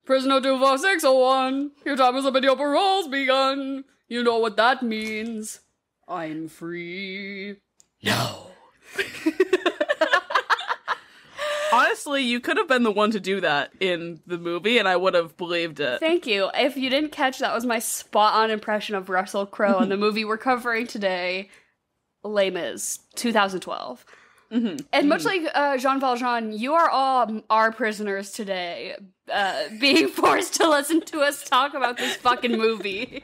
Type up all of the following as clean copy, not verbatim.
Prisoner 24601, your time is up and your parole's begun. You know what that means. I'm free. No. Honestly, you could have been the one to do that in the movie, and I would have believed it. Thank you. If you didn't catch, that was my spot-on impression of Russell Crowe in the movie we're covering today, Les Mis, 2012. And much like Jean Valjean, you are all our prisoners today, being forced to listen to us talk about this fucking movie.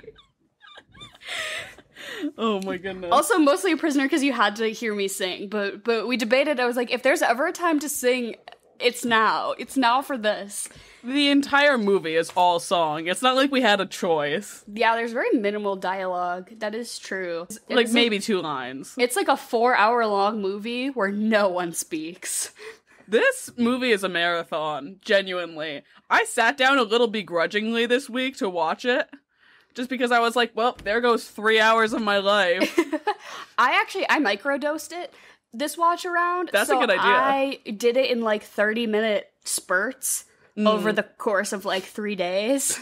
Oh my goodness. Also, mostly a prisoner because you had to hear me sing, but we debated. I was like, if there's ever a time to sing, it's now. It's now for this. The entire movie is all song. It's not like we had a choice. Yeah, there's very minimal dialogue. That is true. Like maybe 2 lines. It's like a 4-hour-long movie where no one speaks. This movie is a marathon, genuinely. I sat down a little begrudgingly this week to watch it. Just because I was like, well, there goes 3 hours of my life. I microdosed it this watch around. That's a good idea. I did it in like 30-minute spurts over the course of like 3 days.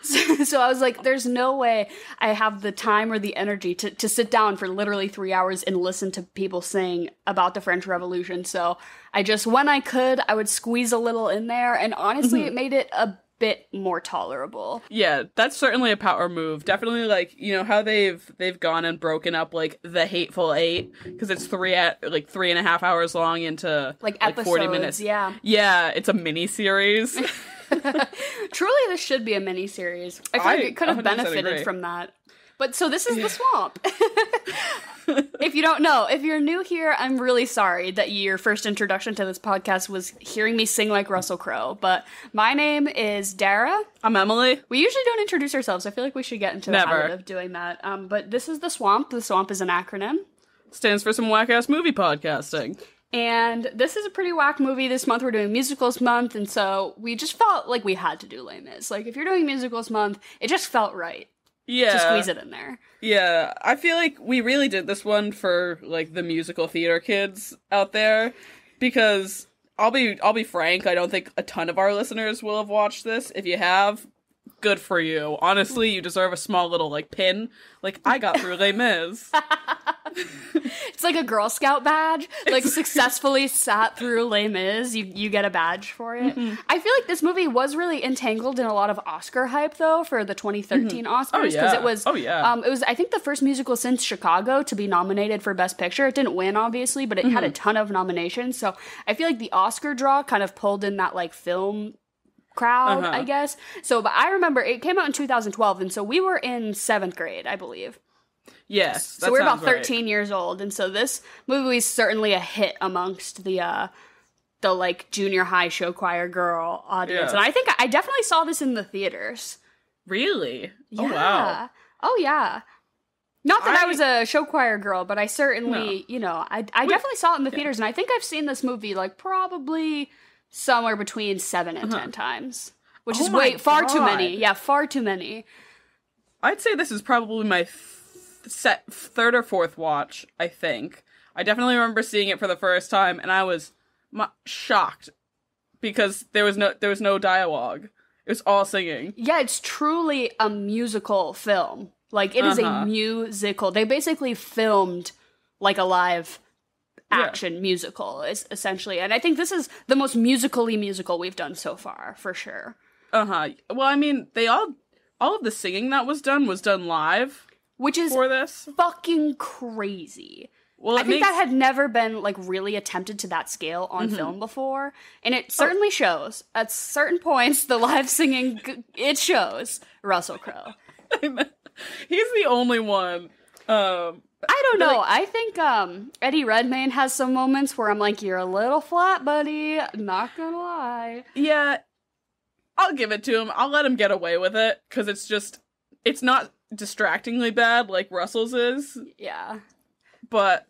So I was like, there's no way I have the time or the energy to sit down for literally 3 hours and listen to people sing about the French Revolution. So I just, when I could, I would squeeze a little in there. And honestly, it made it a bit more tolerable. Yeah, that's certainly a power move. Definitely, like, you know how they've gone and broken up like the Hateful Eight because it's 3.5 hours long into like episodes, 40 minutes. Yeah, it's a mini series. Truly, this should be a mini series. I feel like it could have benefited agree. from that. But so this is the swamp. If you don't know, if you're new here, I'm really sorry that your first introduction to this podcast was hearing me sing like Russell Crowe. But my name is Dara. I'm Emily. We usually don't introduce ourselves. I feel like we should get into the habit of doing that. But this is the swamp. The swamp is an acronym. Stands for some whack-ass movie podcasting. And this is a pretty whack movie. This month we're doing Musicals Month, and so we just felt like we had to do Les Mis. Like, if you're doing Musicals Month, it just felt right. Yeah. To squeeze it in there. Yeah, I feel like we really did this one for, like, the musical theater kids out there, because I'll be frank, I don't think a ton of our listeners will have watched this. If you have, good for you. Honestly, you deserve a small little, like, pin. Like, I got through Les Mis. It's like a Girl Scout badge. Like, successfully sat through Les Mis. You get a badge for it. I feel like this movie was really entangled in a lot of Oscar hype, though, for the 2013 Oscars. Because it was, it was, I think, the first musical since Chicago to be nominated for Best Picture. It didn't win, obviously, but it had a ton of nominations. So I feel like the Oscar draw kind of pulled in that, like, film crowd, I guess. So, but I remember it came out in 2012, and so we were in 7th grade, I believe. Yes, so we're about 13 years old, and so this movie is certainly a hit amongst the like junior high show choir girl audience, and I think I definitely saw this in the theaters. Really? Yeah. Oh wow. Oh yeah. Not that I was a show choir girl, but I certainly, I definitely saw it in the theaters, and I think I've seen this movie like probably somewhere between 7 and 10 times, which is far too many. Yeah, far too many. I'd say this is probably my third or fourth watch, I think. I definitely remember seeing it for the first time, and I was shocked because there was no dialogue. It was all singing. Yeah, it's truly a musical film. Like, it is a musical. They basically filmed like a live action musical, is essentially. And I think this is the most musically musical we've done so far, for sure. Well, I mean, all of the singing that was done live. Which is for this. Fucking crazy. Well, I think that had never been, like, really attempted to that scale on film before. And it certainly shows. At certain points, the live singing, it shows Russell Crowe. He's the only one. I don't know. I think Eddie Redmayne has some moments where I'm like, you're a little flat, buddy. Not gonna lie. Yeah. I'll give it to him. I'll let him get away with it. Because it's not distractingly bad like Russell's is. Yeah. But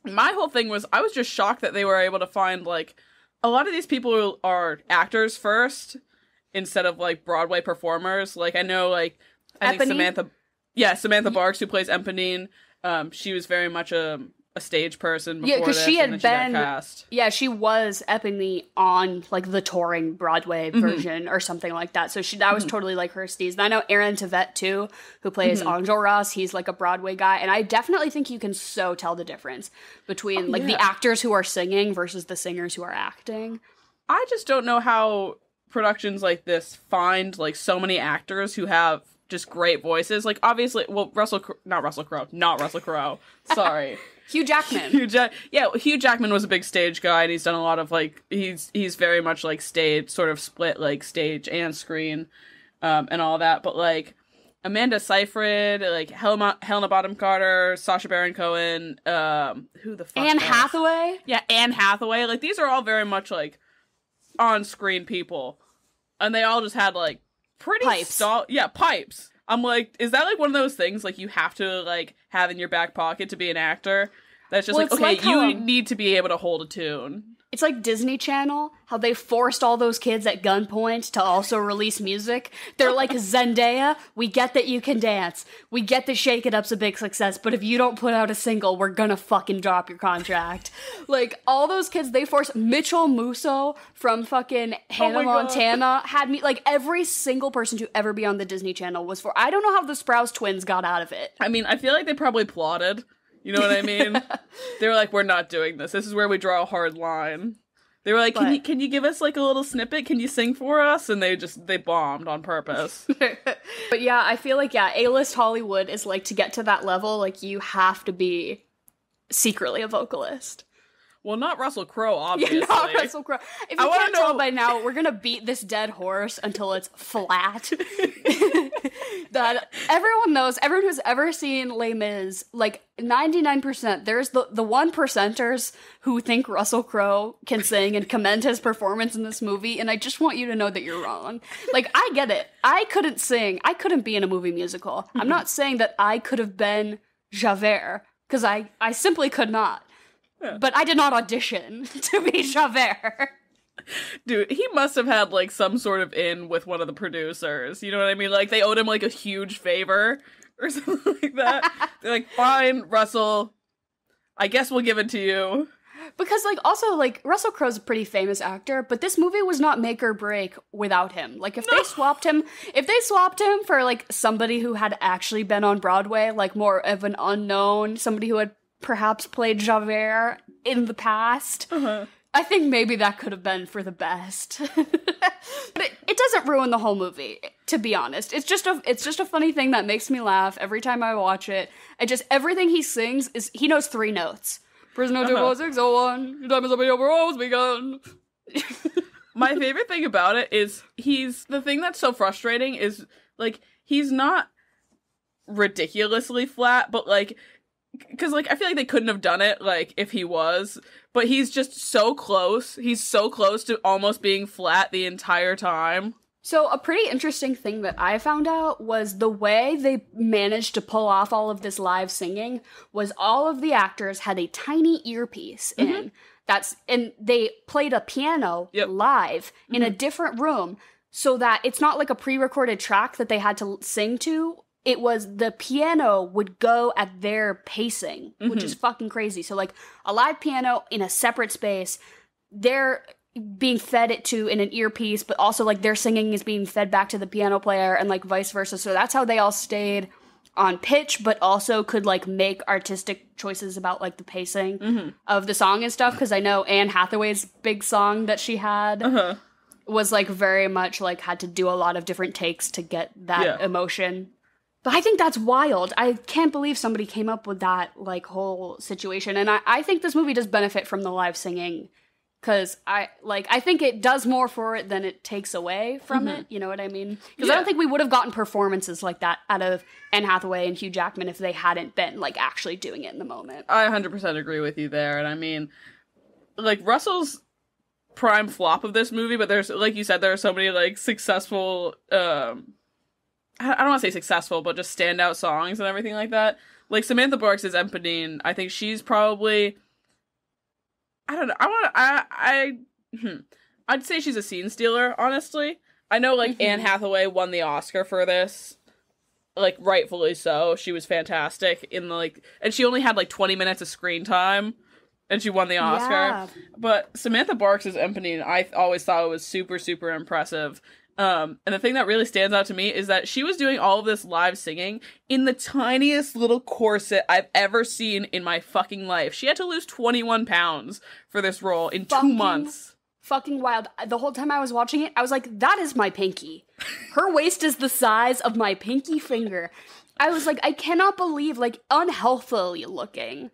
my whole thing was, I was just shocked that they were able to find, like, a lot of these people are actors first instead of, like, Broadway performers. Like, I know, like, I think Samantha Barks, who plays Eponine, she was very much a a stage person before because this, she had and then been, she got cast. yeah, she was Eponine on like the touring Broadway version or something like that. So that was totally like her steez. And I know Aaron Tveit too, who plays Enjolras. He's like a Broadway guy, and I definitely think you can so tell the difference between the actors who are singing versus the singers who are acting. I just don't know how productions like this find like so many actors who have just great voices. Like obviously, well, not Russell Crowe. Sorry. Hugh Jackman. Hugh Jackman was a big stage guy, and he's done a lot of like he's very much like stage, sort of split like stage and screen, and all that. But like Amanda Seyfried, like Helena Bonham Carter, Sacha Baron Cohen, who the fuck? Anne Hathaway. Yeah, Anne Hathaway. Like these are all very much like on-screen people, and they all just had like pretty pipes. I'm like, is that like one of those things like you have to like have in your back pocket to be an actor? That's just like, okay, you need to be able to hold a tune. It's like Disney Channel, how they forced all those kids at gunpoint to also release music. They're like, Zendaya, we get that you can dance. We get that Shake It Up's a big success, but if you don't put out a single, we're gonna fucking drop your contract. Like, all those kids, they forced Mitchell Musso from fucking Hannah Montana had me, like, every single person to ever be on the Disney Channel was for, I don't know how the Sprouse twins got out of it. I mean, I feel like they probably plotted. You know what I mean? They were like, we're not doing this. This is where we draw a hard line. They were like, can you give us like a little snippet? Can you sing for us? And they bombed on purpose. But yeah, I feel like, A-list Hollywood is like, to get to that level, like, you have to be secretly a vocalist. Well, not Russell Crowe, obviously. Yeah, not Russell Crowe. If you can't tell by now, we're gonna beat this dead horse until it's flat. That everyone knows, everyone who's ever seen Les Mis, like 99%, there's the 1%ers who think Russell Crowe can sing and commend his performance in this movie, and I just want you to know that you're wrong. Like, I get it. I couldn't sing. I couldn't be in a movie musical. I'm not saying that I could have been Javert, because I simply could not. Yeah. But I did not audition to be Javert. Dude, he must have had, like, some sort of in with one of the producers. You know what I mean? Like, they owed him, like, a huge favor or something like that. They're like, fine, Russell, I guess we'll give it to you. Because, like, also, like, Russell Crowe's a pretty famous actor, but this movie was not make or break without him. Like, if they swapped him for, like, somebody who had actually been on Broadway, like, more of an unknown, somebody who had perhaps played Javert in the past, I think maybe that could have been for the best. But it doesn't ruin the whole movie, to be honest. It's just a funny thing that makes me laugh every time I watch it. Everything he sings is, he knows 3 notes. Prisoner 24601, your time is up and your road's begun. My favorite thing about it is the thing that's so frustrating is, like, he's not ridiculously flat, but, like, because, like, I feel like they couldn't have done it, like, if he was, but he's just so close. He's so close to almost being flat the entire time. So a pretty interesting thing that I found out was the way they managed to pull off all of this live singing was all of the actors had a tiny earpiece in. And they played a piano live in a different room so that it's not like a pre-recorded track that they had to sing to. It was the piano would go at their pacing, which is fucking crazy. So, like, a live piano in a separate space, they're being fed it to in an earpiece, but also, like, their singing is being fed back to the piano player and, like, vice versa. So that's how they all stayed on pitch, but also could, like, make artistic choices about, like, the pacing of the song and stuff. Because I know Anne Hathaway's big song that she had was, like, very much, like, had to do a lot of different takes to get that emotion. But I think that's wild. I can't believe somebody came up with that, like, whole situation. And I think this movie does benefit from the live singing. Because I think it does more for it than it takes away from it. You know what I mean? Because I don't think we would have gotten performances like that out of Anne Hathaway and Hugh Jackman if they hadn't been, like, actually doing it in the moment. I 100% agree with you there. And I mean, like, Russell's prime flop of this movie, but there's, like you said, there are so many, like, successful, I don't want to say successful, but just standout songs and everything like that. Like, Samantha Barks is Eponine. I think she's probably, I don't know. I'd say she's a scene stealer, honestly. I know, like, Anne Hathaway won the Oscar for this. like, rightfully so. She was fantastic and she only had, like, 20 minutes of screen time, and she won the Oscar. Yeah. But Samantha Barks as Eponine, I always thought it was super, super impressive. And the thing that really stands out to me is that she was doing all of this live singing in the tiniest little corset I've ever seen in my fucking life. She had to lose 21 pounds for this role in 2 months. Fucking wild. The whole time I was watching it, I was like, that is my pinky. Her waist is the size of my pinky finger. I was like, I cannot believe, like, unhealthily looking.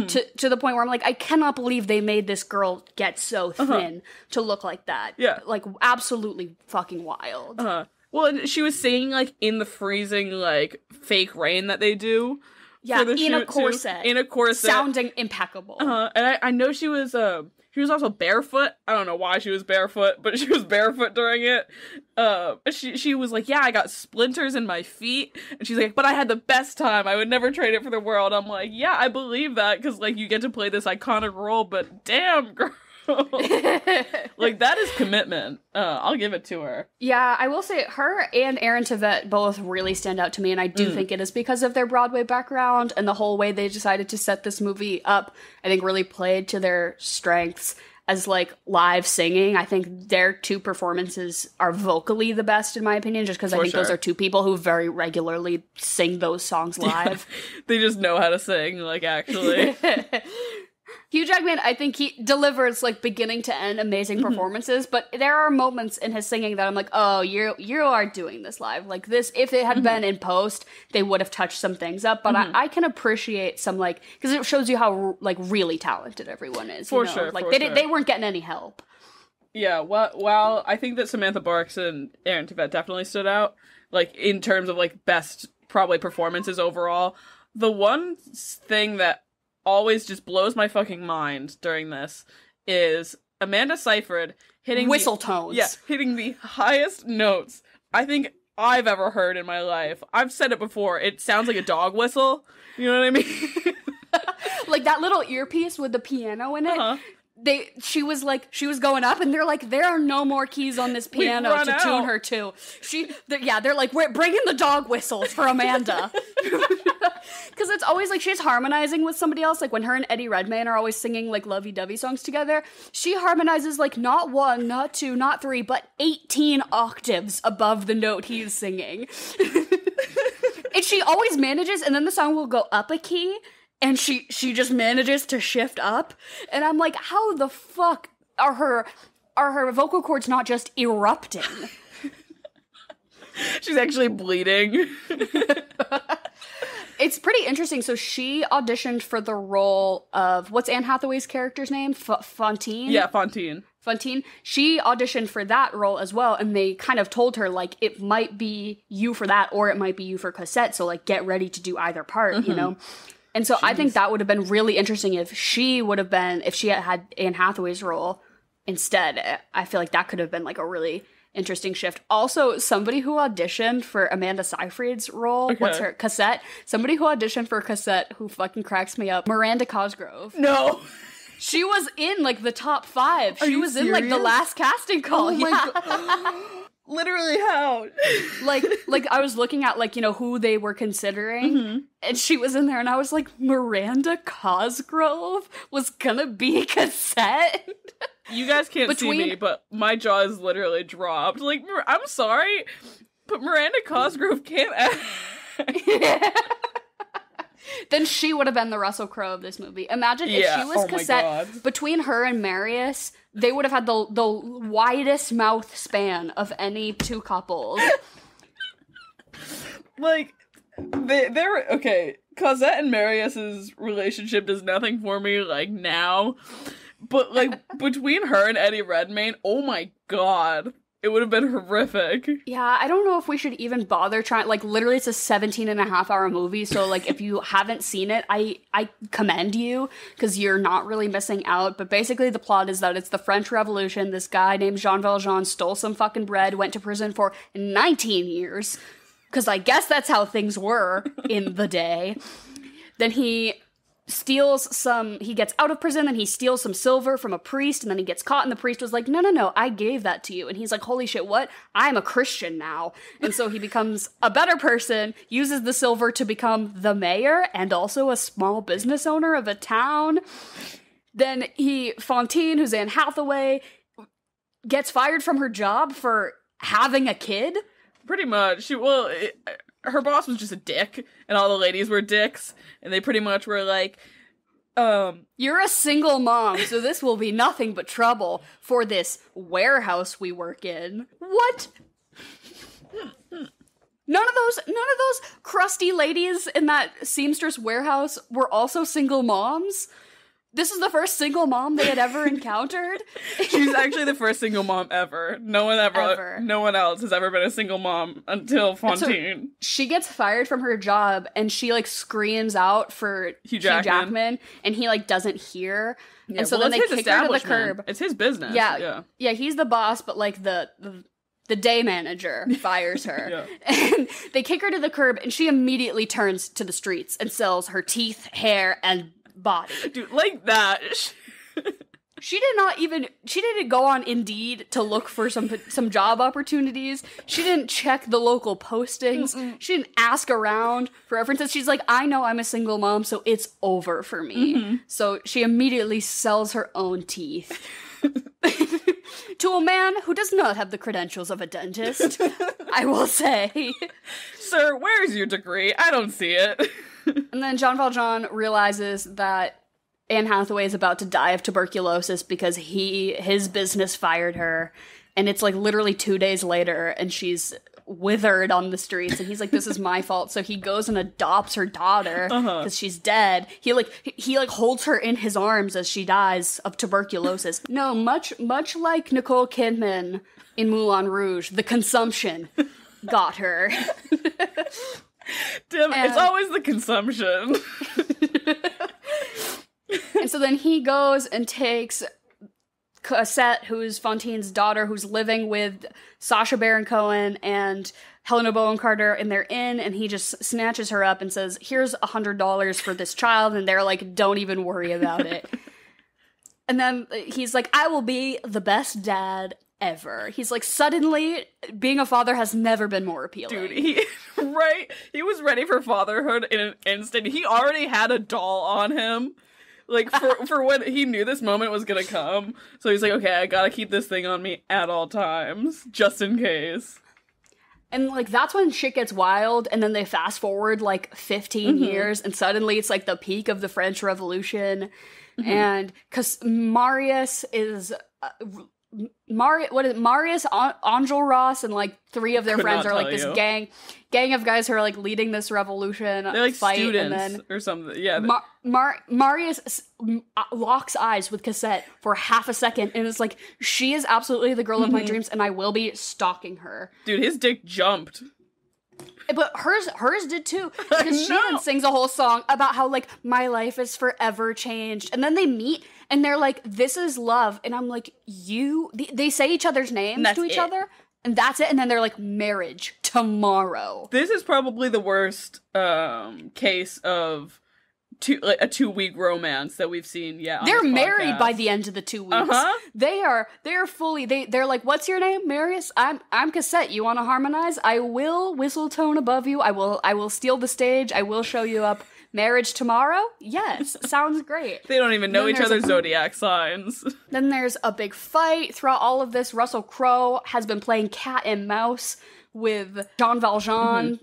To the point where I'm like, I cannot believe they made this girl get so thin to look like that. Yeah. Like, absolutely fucking wild. Well, and she was singing, like, in the freezing, like, fake rain that they do. Yeah, for the in shoot, a corset. Too. In a corset. Sounding impeccable. And I know she was also barefoot. I don't know why she was barefoot, but she was barefoot during it. She was like, yeah, I got splinters in my feet. And she's like, but I had the best time. I would never trade it for the world. I'm like, yeah, I believe that, because, like, you get to play this iconic role, but damn, girl. Like, that is commitment. I'll give it to her. Yeah, I will say her and Aaron Tveit both really stand out to me, and I do think it is because of their Broadway background and the whole way they decided to set this movie up. I think really played to their strengths as, like, live singing. I think their two performances are vocally the best, in my opinion, just because I think those are two people who very regularly sing those songs live. They just know how to sing, like, actually. Hugh Jackman, I think he delivers, like, beginning to end amazing performances, but there are moments in his singing that I'm like, oh, you are doing this live. Like, this, if it had been in post, they would have touched some things up, but I can appreciate some, like, because it shows you how, like, really talented everyone is. For sure, Like, for they weren't getting any help. Yeah, well, I think that Samantha Barks and Aaron Tveit definitely stood out, like, in terms of, like, best, probably, performances overall. The one thing that always just blows my fucking mind during this is Amanda Seyfried hitting whistle tones. Yeah, hitting the highest notes I think I've ever heard in my life. I've said it before. It sounds like a dog whistle. You know what I mean? Like that little earpiece with the piano in it. She was going up, and they're like, there are no more keys on this piano to tune her to. They're like, we're bringing the dog whistles for Amanda. Because it's always like she's harmonizing with somebody else. Like when her and Eddie Redmayne are always singing like lovey-dovey songs together, she harmonizes like not 1, not 2, not 3, but 18 octaves above the note he's singing. And she always manages, and then the song will go up a key, and she just manages to shift up. And I'm like, how the fuck are her vocal cords not just erupting? She's actually bleeding. It's pretty interesting. So she auditioned for the role of, what's Anne Hathaway's character's name? Fantine? Yeah, Fantine. Fantine. She auditioned for that role as well, and they kind of told her, like, it might be you for that, or it might be you for Cosette, so, like, get ready to do either part, you know? And so I think that would have been really interesting if she had Anne Hathaway's role instead. I feel like that could have been, like, a really interesting shift. Also, somebody who auditioned for Amanda Seyfried's role, what's her, Cosette? Somebody who auditioned for Cosette who fucking cracks me up, Miranda Cosgrove. No! She was in, like, the top 5. She was in, like, the last casting call. Oh my God. Literally how? like I was looking at, like, you know, who they were considering, and she was in there, and I was like, Miranda Cosgrove was gonna be Cosette? You guys can't see me, but my jaw is literally dropped. Like, I'm sorry, but Miranda Cosgrove can't act. Then she would have been the Russell Crowe of this movie. Imagine if she was Cosette. Between her and Marius, they would have had the widest mouth span of any two couples. Like, they're okay. Cosette and Marius's relationship does nothing for me, like, now. But, like, between her and Eddie Redmayne, oh my God. It would have been horrific. Yeah, I don't know if we should even bother trying. Like, literally, it's a 17-and-a-half-hour movie, so, like, if you haven't seen it, I commend you, because you're not really missing out. But basically, the plot is that it's the French Revolution. This guy named Jean Valjean stole some fucking bread, went to prison for 19 years, because I guess that's how things were in the day. Then he he gets out of prison and he steals some silver from a priest, and then he gets caught, and the priest was like, no, I gave that to you. And he's like, holy shit, what? I'm a Christian now. And so he becomes a better person, uses the silver to become the mayor and also a small business owner of a town. Then Fantine, who's Anne Hathaway, gets fired from her job for having a kid. Pretty much. Her boss was just a dick, and all the ladies were dicks, and they pretty much were like, you're a single mom, so this will be nothing but trouble for this warehouse we work in. What? None of those crusty ladies in that seamstress warehouse were also single moms? This is the first single mom they had ever encountered. She's actually the first single mom ever. No one else has ever been a single mom until Fantine. So she gets fired from her job, and she like screams out for Hugh Jackman, and he like doesn't hear. Yeah, and so then they kick her to the curb. It's his business. Yeah, he's the boss, but like the day manager fires her. And they kick her to the curb, and she immediately turns to the streets and sells her teeth, hair, and body. Dude, like that. She didn't go on Indeed to look for some job opportunities. She didn't check the local postings. Mm-mm. She didn't ask around for references. She's like, I know I'm a single mom, so it's over for me. Mm-hmm. So she immediately sells her own teeth. To a man who does not have the credentials of a dentist, I will say. Sir, where's your degree? I don't see it. And then Jean Valjean realizes that Anne Hathaway is about to die of tuberculosis because his business fired her. And it's like literally 2 days later, and she's withered on the streets, and he's like, this is my fault. So he goes and adopts her daughter because she's dead. He holds her in his arms as she dies of tuberculosis. No, much like Nicole Kidman in Moulin Rouge, the consumption got her. Damn, it's always the consumption. And so then he goes and takes Cosette, who's Fantine's daughter, who's living with Sacha Baron Cohen and Helena Bonham Carter in their inn, and he just snatches her up and says, here's $100 for this child, and they're like, don't even worry about it. And then he's like, I will be the best dad ever. He's like, suddenly, being a father has never been more appealing. Dude, he was ready for fatherhood in an instant. He already had a doll on him. Like, for when he knew this moment was gonna come. So he's like, okay, I gotta keep this thing on me at all times, just in case. And, like, that's when shit gets wild, and then they fast forward, like, 15 years, and suddenly it's, like, the peak of the French Revolution. Mm-hmm. And, because Marius is... Marius, Enjolras, and like 3 of their friends are like this gang of guys who are like leading this revolution. They're like fight, students and then or something. Yeah. Marius locks eyes with Cosette for half a second, and it's like, she is absolutely the girl of my dreams, and I will be stalking her. Dude, his dick jumped. But hers did too, because she then sings a whole song about how, like, my life is forever changed. And then they meet, and they're like, this is love. And I'm like, they say each other's names to each other, and that's it. And then they're like, marriage tomorrow. This is probably the worst case of a 2-week romance that we've seen. Yeah, they're married by the end of the 2 weeks. They are fully. They're like, what's your name, Marius? I'm Cosette. You want to harmonize? I will whistle tone above you. I will steal the stage. I will show you up. Marriage tomorrow? Yes, sounds great. They don't even know each other's zodiac signs. Then there's a big fight. Throughout all of this, Russell Crowe has been playing cat and mouse with Jean Valjean,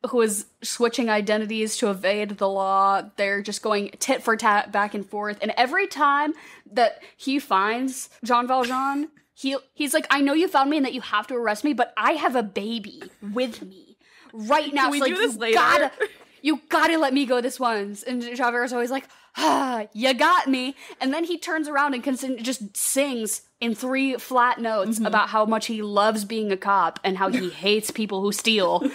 who is switching identities to evade the law. They're just going tit for tat back and forth. And every time that he finds Jean Valjean, he's like, I know you found me and that you have to arrest me, but I have a baby with me right now. Can we do this later? You gotta let me go this once. And Javert's always like, you got me. And then he turns around and just sings in 3 flat notes about how much he loves being a cop and how he hates people who steal.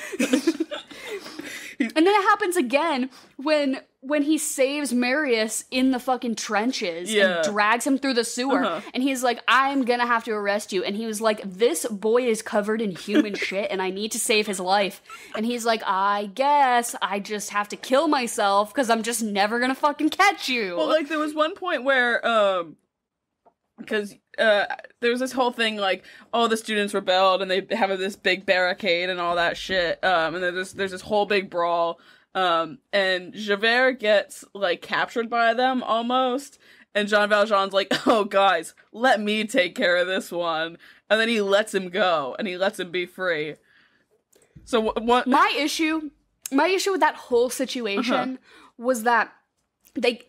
And then it happens again when he saves Marius in the fucking trenches and drags him through the sewer. And he's like, I'm gonna have to arrest you. And he was like, this boy is covered in human shit and I need to save his life. And he's like, I guess I just have to kill myself because I'm just never gonna fucking catch you. Well, like, there was one point where, because there was this whole thing like, oh, the students rebelled and they have this big barricade and all that shit. And then there's this whole big brawl. And Javert gets, like, captured by them, almost, and Jean Valjean's like, oh, guys, let me take care of this one, and then he lets him go, and he lets him be free. So, what? My issue with that whole situation was that they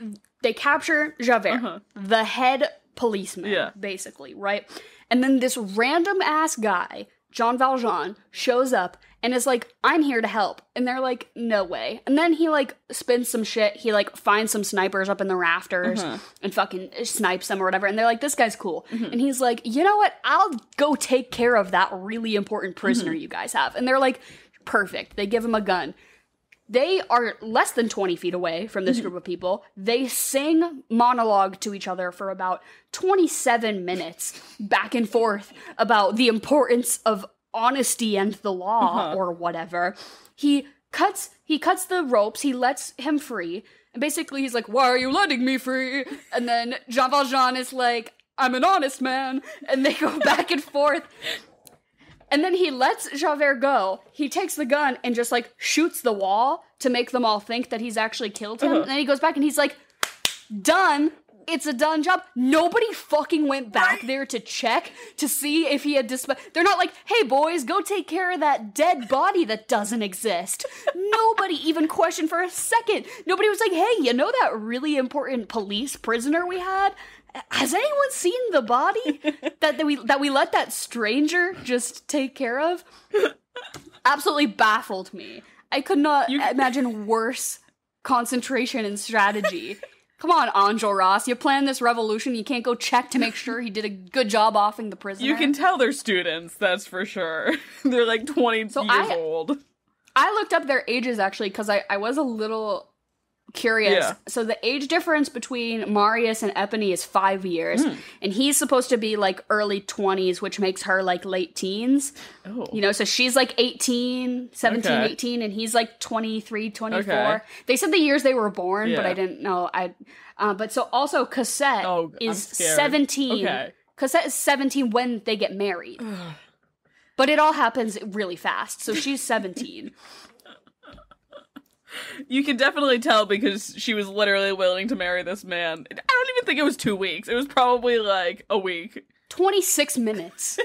capture Javert, the head policeman, basically, right? And then this random-ass guy, Jean Valjean, shows up and is like, I'm here to help. And they're like, no way. And then he, like, spins some shit. He, like, finds some snipers up in the rafters and fucking snipes them or whatever. And they're like, this guy's cool. And he's like, you know what? I'll go take care of that really important prisoner you guys have. And they're like, perfect. They give him a gun. They are less than 20 feet away from this group of people. They sing monologue to each other for about 27 minutes back and forth about the importance of honesty and the law or whatever. He cuts the ropes. He lets him free. And basically he's like, why are you letting me free? And then Jean Valjean is like, I'm an honest man. And they go back and forth. And then he lets Javert go. He takes the gun and just, like, shoots the wall to make them all think that he's actually killed him. And then he goes back and he's like, done. It's a done job. Nobody fucking went back there to check to see if he had They're not like, hey, boys, go take care of that dead body that doesn't exist. Nobody even questioned for a second. Nobody was like, hey, you know that really important police prisoner we had? Has anyone seen the body that we let that stranger just take care of? Absolutely baffled me. I could not imagine worse concentration and strategy. Come on, Enjolras, you planned this revolution, you can't go check to make sure he did a good job offing the prisoner. You can tell they're students, that's for sure. They're like 20 years old. I looked up their ages, actually, because I was a little curious. Yeah. So the age difference between Marius and Eponine is 5 years. And he's supposed to be, like, early 20s, which makes her, like, late teens. Oh. You know, so she's, like, 17, 18, and he's, like, 23, 24. Okay. They said the years they were born, but I didn't know. But so also Cosette is 17. Okay. Cosette is 17 when they get married. But it all happens really fast, so she's 17. You can definitely tell because she was literally willing to marry this man. I don't even think it was 2 weeks. It was probably like a week. 26 minutes.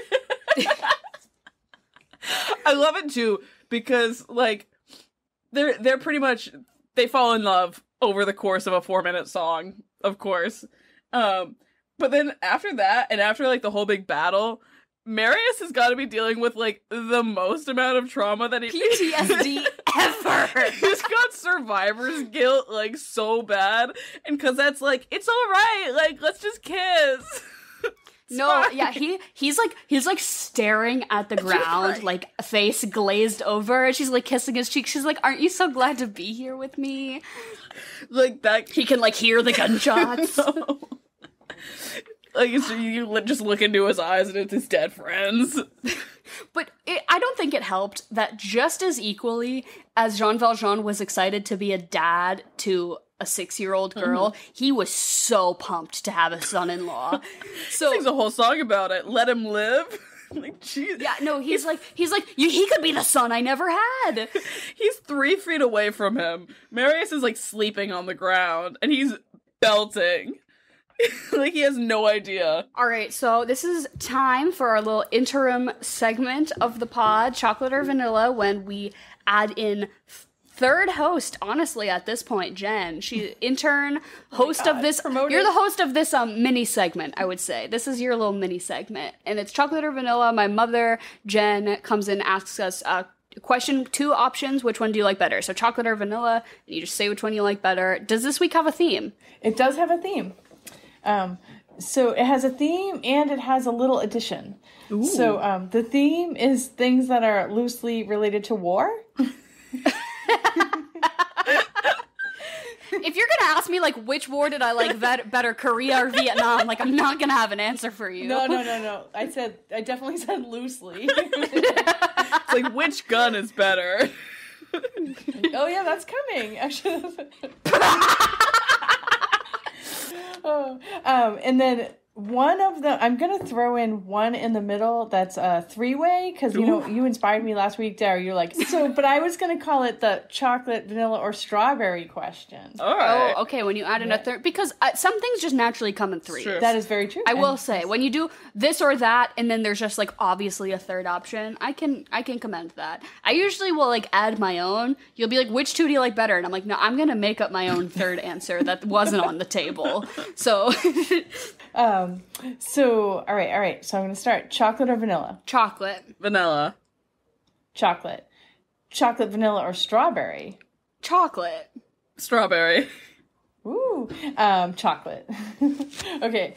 I love it too because like they're pretty much they fall in love over the course of a 4-minute song, of course. But then after that and after like the whole big battle, Marius has got to be dealing with, like, the most amount of trauma that PTSD ever! He's got survivor's guilt, like, so bad. And Cosette's like, it's alright, like, let's just kiss. He's like staring at the ground, like, face glazed over, and she's, like, kissing his cheek. She's like, aren't you so glad to be here with me? Like, that... He can, like, hear the gunshots. Like, you just look into his eyes and it's his dead friends. But I don't think it helped that just as equally as Jean Valjean was excited to be a dad to a 6-year-old girl, he was so pumped to have a son-in-law. So he sings a whole song about it. Let him live. Like, jeez. Yeah, no, he's like, he could be the son I never had. He's 3 feet away from him. Marius is, like, sleeping on the ground, and he's belting. Like, he has no idea. All right, so this is time for our little interim segment of the pod, Chocolate or Vanilla, when we add in third host, honestly, at this point, Jen. She's intern, host of this. Promoted. You're the host of this mini segment, I would say. This is your little mini segment. And it's Chocolate or Vanilla. My mother, Jen, comes in and asks us question, 2 options. Which one do you like better? So chocolate or vanilla, and you just say which one you like better. Does this week have a theme? It does have a theme. So it has a theme and it has a little addition. Ooh. So the theme is things that are loosely related to war. if you're gonna ask me like which war did I like better, Korea or Vietnam, like I'm not gonna have an answer for you. No. I definitely said loosely. It's like, which gun is better? Oh yeah, that's coming. Actually. And then one of the, I'm gonna throw in one in the middle that's a three-way, because you inspired me last week, Dara. You're like, but I was gonna call it the chocolate, vanilla, or strawberry question. All right. Oh, okay. When you add in a third, because some things just naturally come in threes. True. That is very true. I will say, when you do this or that, and then there's just like obviously a third option, I can commend that. I usually will like add my own. You'll be like, which two do you like better? And I'm like, no, I'm gonna make up my own third answer that wasn't on the table. So, So all right. So I'm gonna start. Chocolate or vanilla? chocolate, Vanilla. Chocolate, vanilla, or strawberry? chocolate, Strawberry. Ooh, chocolate. Okay,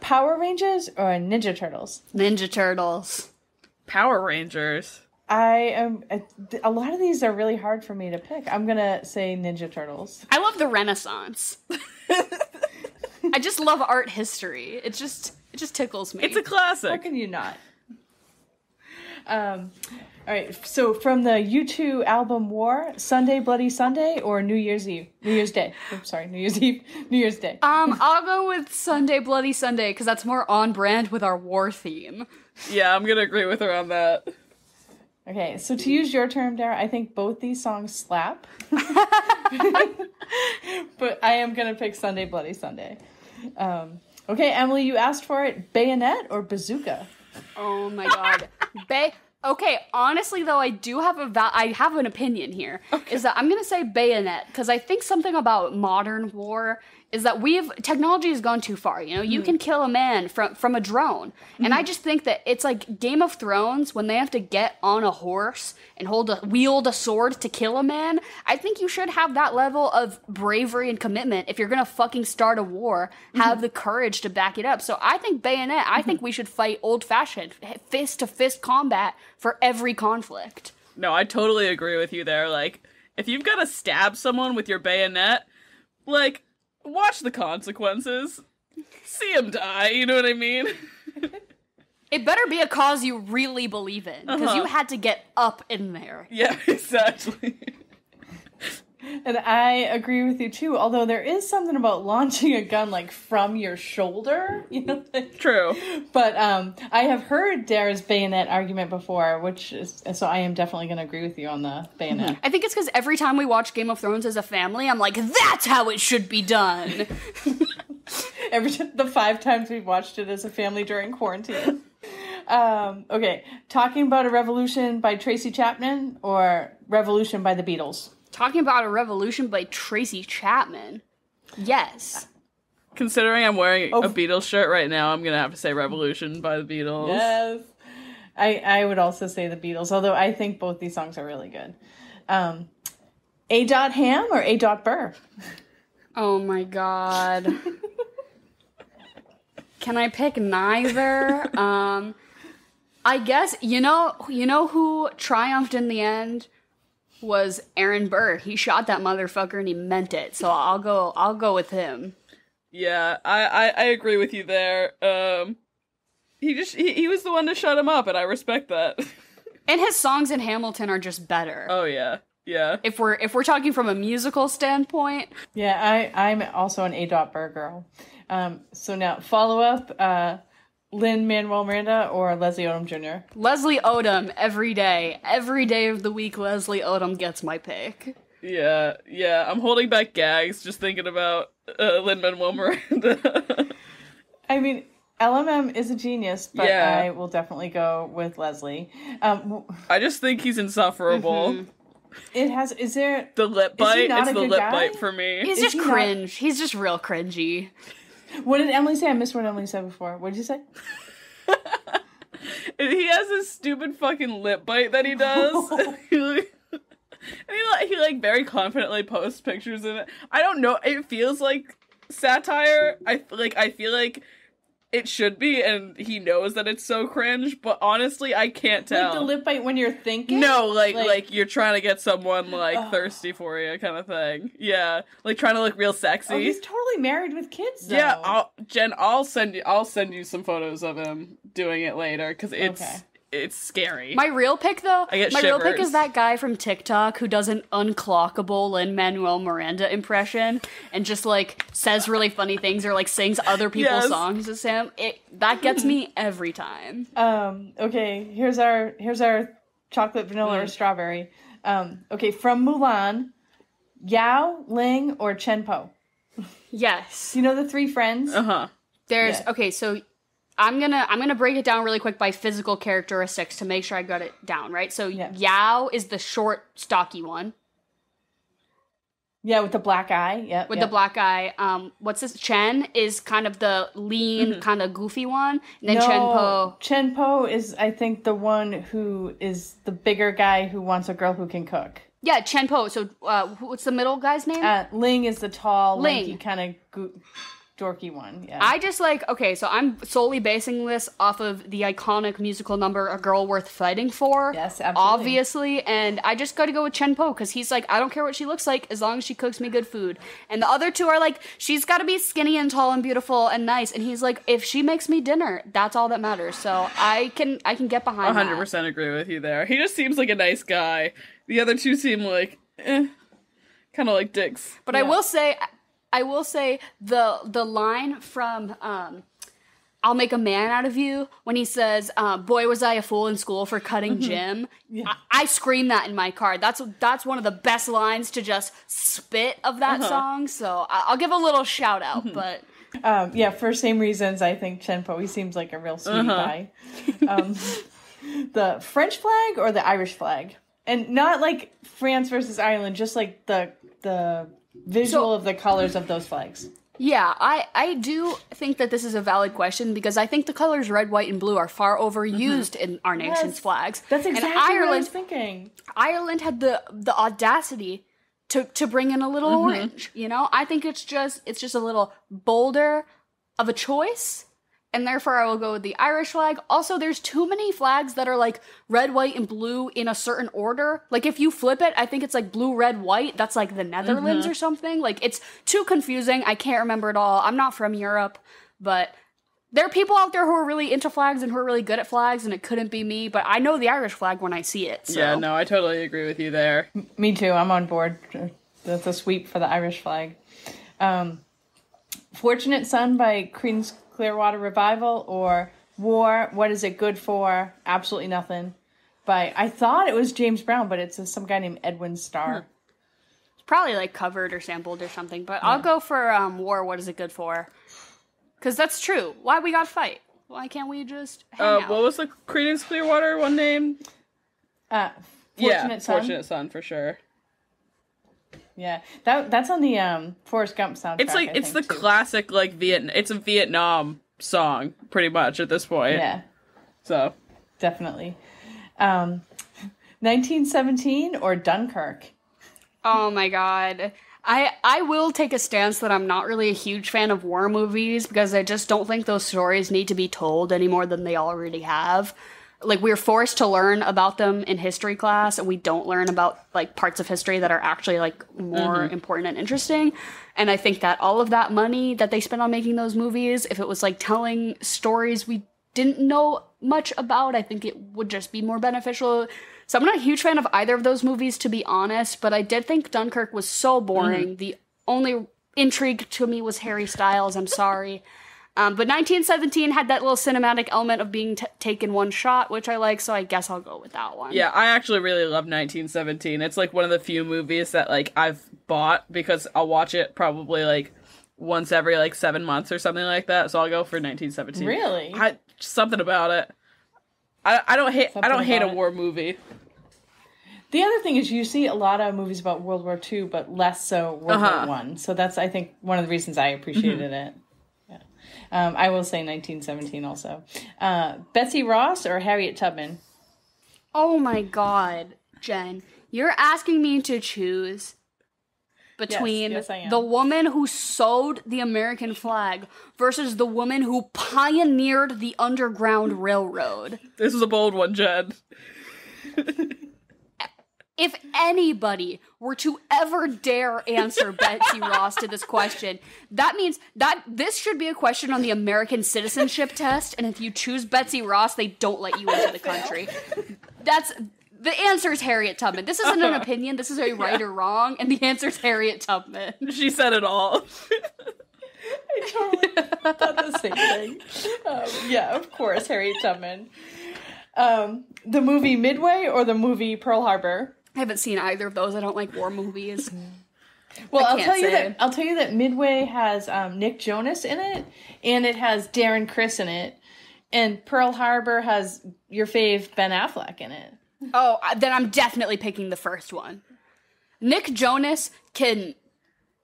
Power Rangers or Ninja Turtles? Ninja Turtles. Power Rangers. I am. A lot of these are really hard for me to pick. I'm gonna say Ninja Turtles. I love the Renaissance. I just love art history. It just tickles me. It's a How classic. can you not? All right. So from the U2 album War, Sunday Bloody Sunday or New Year's Eve? New Year's Day. I'm sorry, New Year's Eve. New Year's Day. I'll go with Sunday Bloody Sunday because that's more on brand with our war theme. Yeah, I'm gonna agree with her on that. Okay, so to use your term, Dara, I think both these songs slap. But I am going to pick Sunday Bloody Sunday. Okay, Emily, you asked for it. Bayonet or Bazooka? Oh my god. Okay, honestly though, I do have I have an opinion here. Okay. Is that I'm gonna say bayonet, because I think something about modern war is that technology has gone too far. You know, you can kill a man from a drone. And I just think that it's like Game of Thrones when they have to get on a horse and wield a sword to kill a man. I think you should have that level of bravery and commitment. If you're gonna fucking start a war, have the courage to back it up. So I think bayonet, I think we should fight old-fashioned, fist-to-fist combat for every conflict. No, I totally agree with you there. Like, if you've got to stab someone with your bayonet, like, watch the consequences. See him die, you know what I mean? It better be a cause you really believe in, because you had to get up in there. Yeah, exactly. And I agree with you too, although there is something about launching a gun like from your shoulder, you know. True. But I have heard Dara's bayonet argument before, so I am definitely going to agree with you on the bayonet. I think it's because every time we watch Game of Thrones as a family, I'm like, that's how it should be done. The 5 times we've watched it as a family during quarantine. Okay, Talking About a Revolution by Tracy Chapman or Revolution by the Beatles? Talking About a Revolution by Tracy Chapman. Yes. Considering I'm wearing a Beatles shirt right now, I'm gonna have to say Revolution by the Beatles. Yes. I would also say the Beatles, although I think both these songs are really good. A. Ham or A. Burr? Oh my god. Can I pick neither? I guess, you know who triumphed in the end? Was Aaron Burr. He shot that motherfucker and he meant it. So I'll go with him. Yeah, I agree with you there. He was the one to shut him up, and I respect that. And his songs in Hamilton are just better. Oh yeah. Yeah. If we're talking from a musical standpoint. Yeah, I'm also an A. Burr girl. So now follow up, Lin-Manuel Miranda or Leslie Odom Jr.? Leslie Odom every day. Every day of the week, Leslie Odom gets my pick. Yeah. I'm holding back gags just thinking about Lin-Manuel Miranda. I mean, LMM is a genius, but yeah. I will definitely go with Leslie. I just think he's insufferable. Mm-hmm. Is there... The lip bite? It's the lip guy? bite for me. He's just cringe. He's just real cringy. What did Emily say? I missed what Emily said before. What did you say? He has this stupid fucking lip bite that he does. And he like very confidently posts pictures of it. I don't know. It feels like satire. I feel like it should be, and he knows that it's so cringe, but honestly, I can't tell. Like the lip bite when you're thinking? No, like you're trying to get someone, like, thirsty for you kind of thing. Yeah. Like, trying to look real sexy. Oh, he's totally married with kids, though. Yeah, I'll send you some photos of him doing it later, because it's scary. My real pick, though, I get my real pick shivers. is that guy from TikTok who does an unclockable Lin-Manuel Miranda impression and just, like, says really funny things or, like, sings other people's songs as him. That gets me every time. Okay, here's our chocolate, vanilla, or strawberry. Okay, from Mulan, Yao, Ling, or Chenpo? Yes. You know the three friends? Uh-huh. There's Yeah. okay, so I'm gonna break it down really quick by physical characteristics to make sure I got it down, right? So Yao is the short, stocky one. Yeah, with the black eye. Yep. With the black eye. What's this? Chen is kind of the lean, kind of goofy one. And then Chenpo. Chenpo is, I think, the one who is the bigger guy who wants a girl who can cook. Yeah, Chenpo. So what's the middle guy's name? Ling is the tall, Ling. lanky, kind of dorky one. Yeah. I just so I'm solely basing this off of the iconic musical number "A Girl Worth Fighting For." Yes, absolutely. Obviously, and I just got to go with Chenpo because he's like, I don't care what she looks like as long as she cooks me good food. And the other two are like, she's got to be skinny and tall and beautiful and nice. And he's like, if she makes me dinner, that's all that matters. So I can get behind 100% agree with you there. He just seems like a nice guy. The other two seem like, kind of like dicks. But I will say the line from I'll Make a Man Out of You when he says, boy, was I a fool in school for cutting Jim. Yeah. I scream that in my car. That's one of the best lines to just spit of that song. So I'll give a little shout out, but... for same reasons, I think Chenpo, he seems like a real sweet guy. The French flag or the Irish flag? And not like France versus Ireland, just like the visual of the colors of those flags. Yeah, I do think that this is a valid question because I think the colors red, white, and blue are far overused in our nation's flags. That's exactly what I was thinking. Ireland had the audacity to bring in a little orange, you know? I think it's just a little bolder of a choice. And therefore, I will go with the Irish flag. Also, there's too many flags that are like red, white, and blue in a certain order. Like, if you flip it, I think it's like blue, red, white. That's like the Netherlands or something. Like, it's too confusing. I can't remember it all. I'm not from Europe. But there are people out there who are really into flags and who are really good at flags, and it couldn't be me. But I know the Irish flag when I see it. So. Yeah, no, I totally agree with you there. Me too. I'm on board. That's a sweep for the Irish flag. Fortunate Son by Creedence Clearwater Revival, or War, What Is It Good For? Absolutely Nothing. I thought it was James Brown, but it's some guy named Edwin Starr. It's probably like covered or sampled or something, but I'll go for War, What Is It Good For? Because that's true. Why we gotta fight? Why can't we just hang out? What was the Creedence Clearwater one name? Fortunate Son. Fortunate Son, for sure. Yeah, that's on the Forrest Gump soundtrack. It's like it's the classic like it's a Vietnam song pretty much at this point. Yeah, so definitely. 1917 or Dunkirk. Oh my god. I will take a stance that I'm not really a huge fan of war movies because I just don't think those stories need to be told any more than they already have. Like, we're forced to learn about them in history class, and we don't learn about, like, parts of history that are actually, like, more important and interesting. And I think that all of that money that they spent on making those movies, if it was, like, telling stories we didn't know much about, I think it would just be more beneficial. So I'm not a huge fan of either of those movies, to be honest, but I did think Dunkirk was so boring. The only intrigue to me was Harry Styles, I'm sorry. But 1917 had that little cinematic element of being taken one shot, which I like, so I guess I'll go with that one. Yeah, I actually really love 1917. It's like one of the few movies that like I've bought because I'll watch it probably like once every like 7 months or something like that. So I'll go for 1917. Really? Something about it. I don't hate a war movie. The other thing is you see a lot of movies about World War II, but less so World War One. So that's, I think, one of the reasons I appreciated it. I will say 1917 also. Betsy Ross or Harriet Tubman? Oh my god, Jen. You're asking me to choose between Yes, I am. the woman who sewed the American flag versus the woman who pioneered the Underground Railroad. This is a bold one, Jen. If anybody were to ever dare answer Betsy Ross to this question, that means that this should be a question on the American citizenship test, and if you choose Betsy Ross, they don't let you into the country. The answer is Harriet Tubman. This isn't an opinion, this is a right or wrong, and the answer is Harriet Tubman. She said it all. I totally thought the same thing. Yeah, of course, Harriet Tubman. The movie Midway or the movie Pearl Harbor? I haven't seen either of those. I don't like war movies. Well, I I'll can't tell you that Midway has Nick Jonas in it, and it has Darren Criss in it, and Pearl Harbor has your fave Ben Affleck in it. Oh, then I'm definitely picking the first one. Nick Jonas can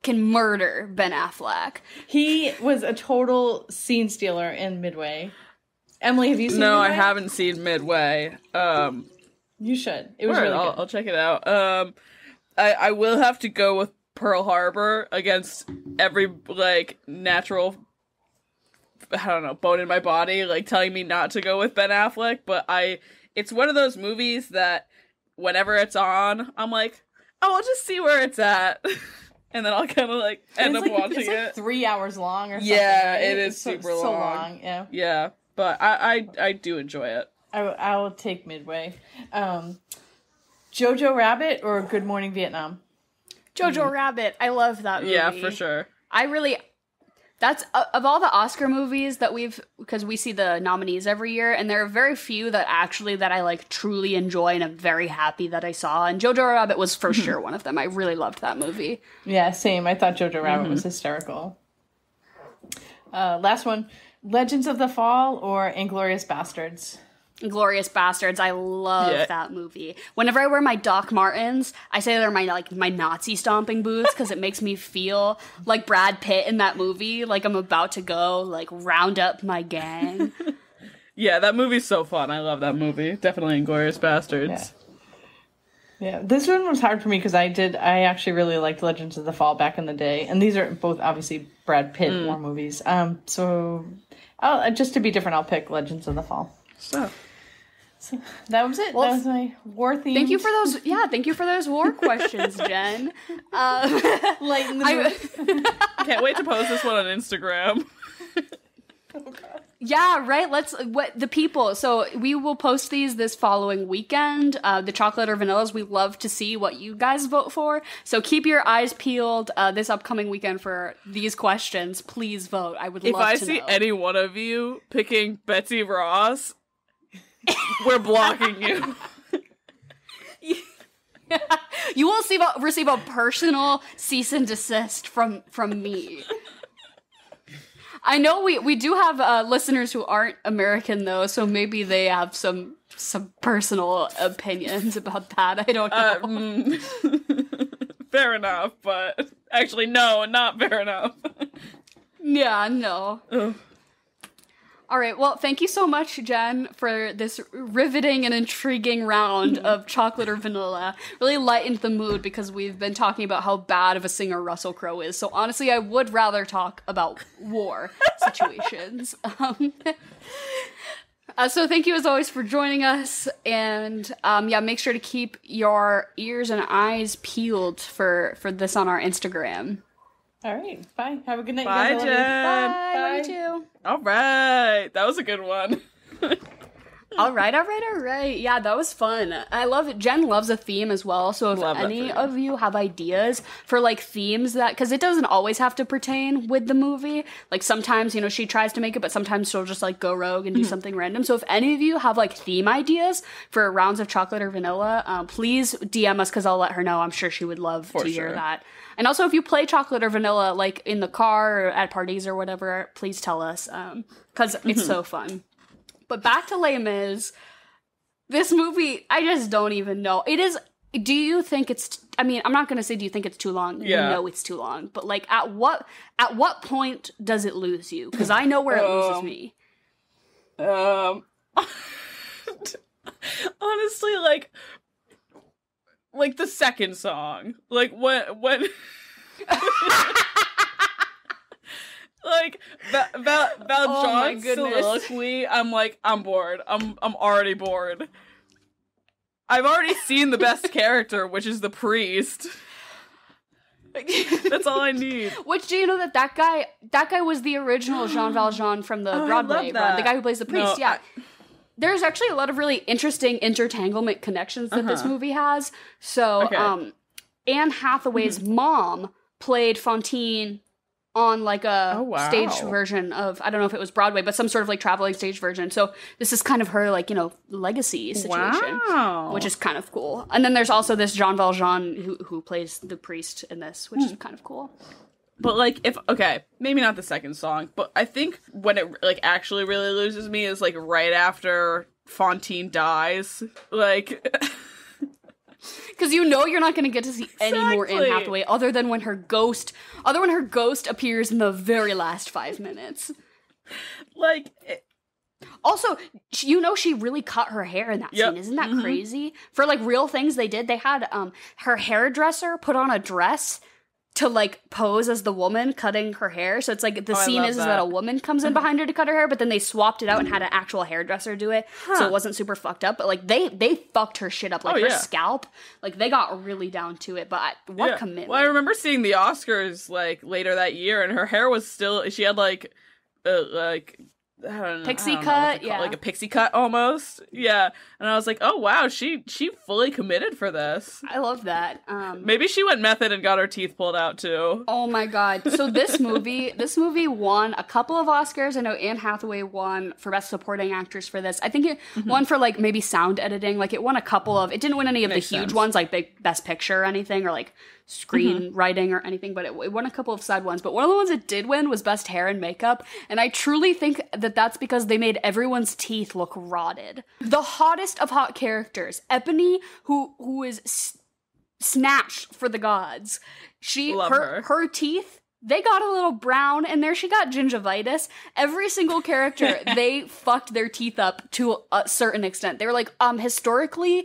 murder Ben Affleck. He was a total scene stealer in Midway. Emily, have you seen No, Midway? I haven't seen Midway. You should. It was Word, really good. I'll check it out. I will have to go with Pearl Harbor against every, like, natural, I don't know, bone in my body, like, telling me not to go with Ben Affleck, but it's one of those movies that whenever it's on, I'm like, oh, I'll just see where it's at. And then I'll kind of, like, end up watching it's it. 3 hours long or something. Yeah, right? it is It's super so long. long. Yeah. Yeah, but I do enjoy it. I will take Midway. Jojo Rabbit or Good Morning Vietnam? Jojo Rabbit. I love that movie. Yeah, for sure. That's of all the Oscar movies that because we see the nominees every year, and there are very few that I like truly enjoy and I'm very happy that I saw, and Jojo Rabbit was for sure one of them. I really loved that movie. Yeah, same. I thought Jojo Rabbit was hysterical. Last one, Legends of the Fall or Inglourious Bastards? Glorious Bastards. I love that movie. Whenever I wear my Doc Martens, I say they're my Nazi stomping boots because it makes me feel like Brad Pitt in that movie, like I'm about to go like round up my gang. Yeah, that movie's so fun. I love that movie. Definitely Inglourious Bastards. Yeah, this one was hard for me because I actually really liked Legends of the Fall back in the day, and these are both obviously Brad Pitt war movies. So, just to be different, I'll pick Legends of the Fall. So that was it. Well, that was my war theme. Thank you for those. Yeah, thank you for those war questions, Jen. Lighten the mood. can't wait to post this one on Instagram. Yeah, right. The people. So we will post these this following weekend. The chocolate or vanillas. We love to see what you guys vote for. So keep your eyes peeled this upcoming weekend for these questions. Please vote. I would love to know. If I see any one of you picking Betsy Ross, we're blocking you. You will receive a personal cease and desist from me. I know we do have listeners who aren't American though, so maybe they have some personal opinions about that. I don't know. Fair enough, but actually no, not fair enough. Yeah, no. Ugh. All right, well, thank you so much, Jen, for this riveting and intriguing round of chocolate or vanilla. Really lightened the mood because we've been talking about how bad of a singer Russell Crowe is. So honestly, I would rather talk about war situations. So thank you as always for joining us. And make sure to keep your ears and eyes peeled for this on our Instagram. All right, bye. Have a good night. Bye, guys. I love you. Jen. Bye, you too. All right, that was a good one. All right. Yeah, that was fun. I love it. Jen loves a theme as well. So if Love that any for you. of you have ideas for like themes because it doesn't always have to pertain with the movie. Like sometimes, she tries to make it, but sometimes she'll just like go rogue and do something random. So if any of you have like theme ideas for rounds of chocolate or vanilla, please DM us because I'll let her know. I'm sure she would love to hear sure. that. And also if you play chocolate or vanilla like in the car or at parties or whatever, please tell us because it's so fun. But back to Les Mis, this movie, I just don't even know. It is, do you think it's, I'm not going to say do you think it's too long? Yeah. You know it's too long. But like at what point does it lose you? Because I know where it loses me. Honestly, like the second song. Like when Like Valjean's soliloquy, I'm like, I'm bored. I'm already bored. I've already seen the best character, which is the priest. That's all I need. Which, do you know that guy was the original Jean Valjean from the Broadway run, the guy who plays the priest. There's actually a lot of really interesting intertanglement connections that this movie has. So, Anne Hathaway's mom played Fantine on like a stage version of, I don't know if it was Broadway, but some sort of like traveling stage version. So this is kind of her like, legacy situation, which is kind of cool. And then there's also this Jean Valjean who plays the priest in this, which is kind of cool. But like, maybe not the second song, but I think when it like actually really loses me is like right after Fantine dies. Like, because you're not going to get to see any more Anne Hathaway other than when her ghost appears in the very last 5 minutes. Like, also, she really cut her hair in that scene. Isn't that crazy? For like real things they did, they had her hairdresser put on a dress to like pose as the woman cutting her hair. So it's like the scene is that a woman comes in behind her to cut her hair, but then they swapped it out and had an actual hairdresser do it. So it wasn't super fucked up. But like they fucked her shit up. Like her scalp, like they got really down to it. But what commitment. Well, I remember seeing the Oscars like later that year and her hair was still, she had like I don't know, pixie cut, like a pixie cut almost, and I was like, oh wow, she fully committed for this. I love that. Maybe she went method and got her teeth pulled out too. Oh my god! So this movie won a couple of Oscars. I know Anne Hathaway won for Best Supporting Actress for this. I think it won for like maybe sound editing. Like it won a couple of. It didn't win any of the huge ones like Best Picture or anything, or like screenwriting or anything, but it won a couple of side ones. But one of the ones it did win was Best Hair and Makeup, and I truly think that that's because they made everyone's teeth look rotted. The hottest of hot characters, Eponine, who is snatched for the gods. Her teeth, they got a little brown, and there she got gingivitis. Every single character, they fucked their teeth up to a certain extent. They were like, historically,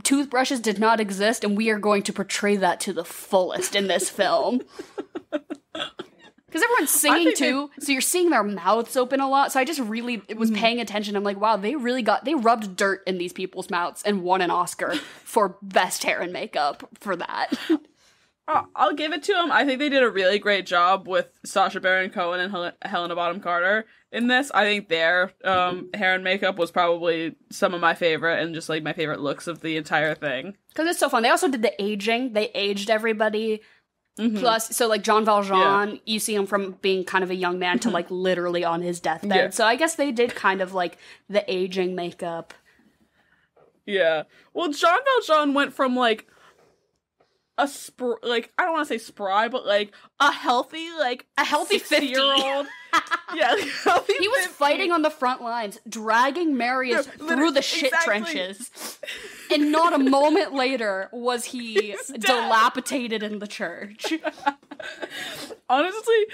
toothbrushes did not exist, and we are going to portray that to the fullest in this film. Because everyone's singing too, so you're seeing their mouths open a lot. So I just really was paying attention. I'm like, wow, they rubbed dirt in these people's mouths and won an Oscar for Best Hair and Makeup for that. I'll give it to them. I think they did a really great job with Sacha Baron Cohen and Helena Bonham Carter in this. I think their hair and makeup was probably some of my favorite and just like my favorite looks of the entire thing. Because it's so fun. They also did the aging. They aged everybody. Plus, so like Jean Valjean, you see him from being kind of a young man to like literally on his deathbed. Yeah. So I guess they did kind of like the aging makeup. Yeah. Well, Jean Valjean went from like I don't want to say spry, but like a healthy 50-year-old. Yeah, he was fighting on the front lines, dragging Marius through the shit trenches, and not a moment later was he dilapidated in the church. Honestly,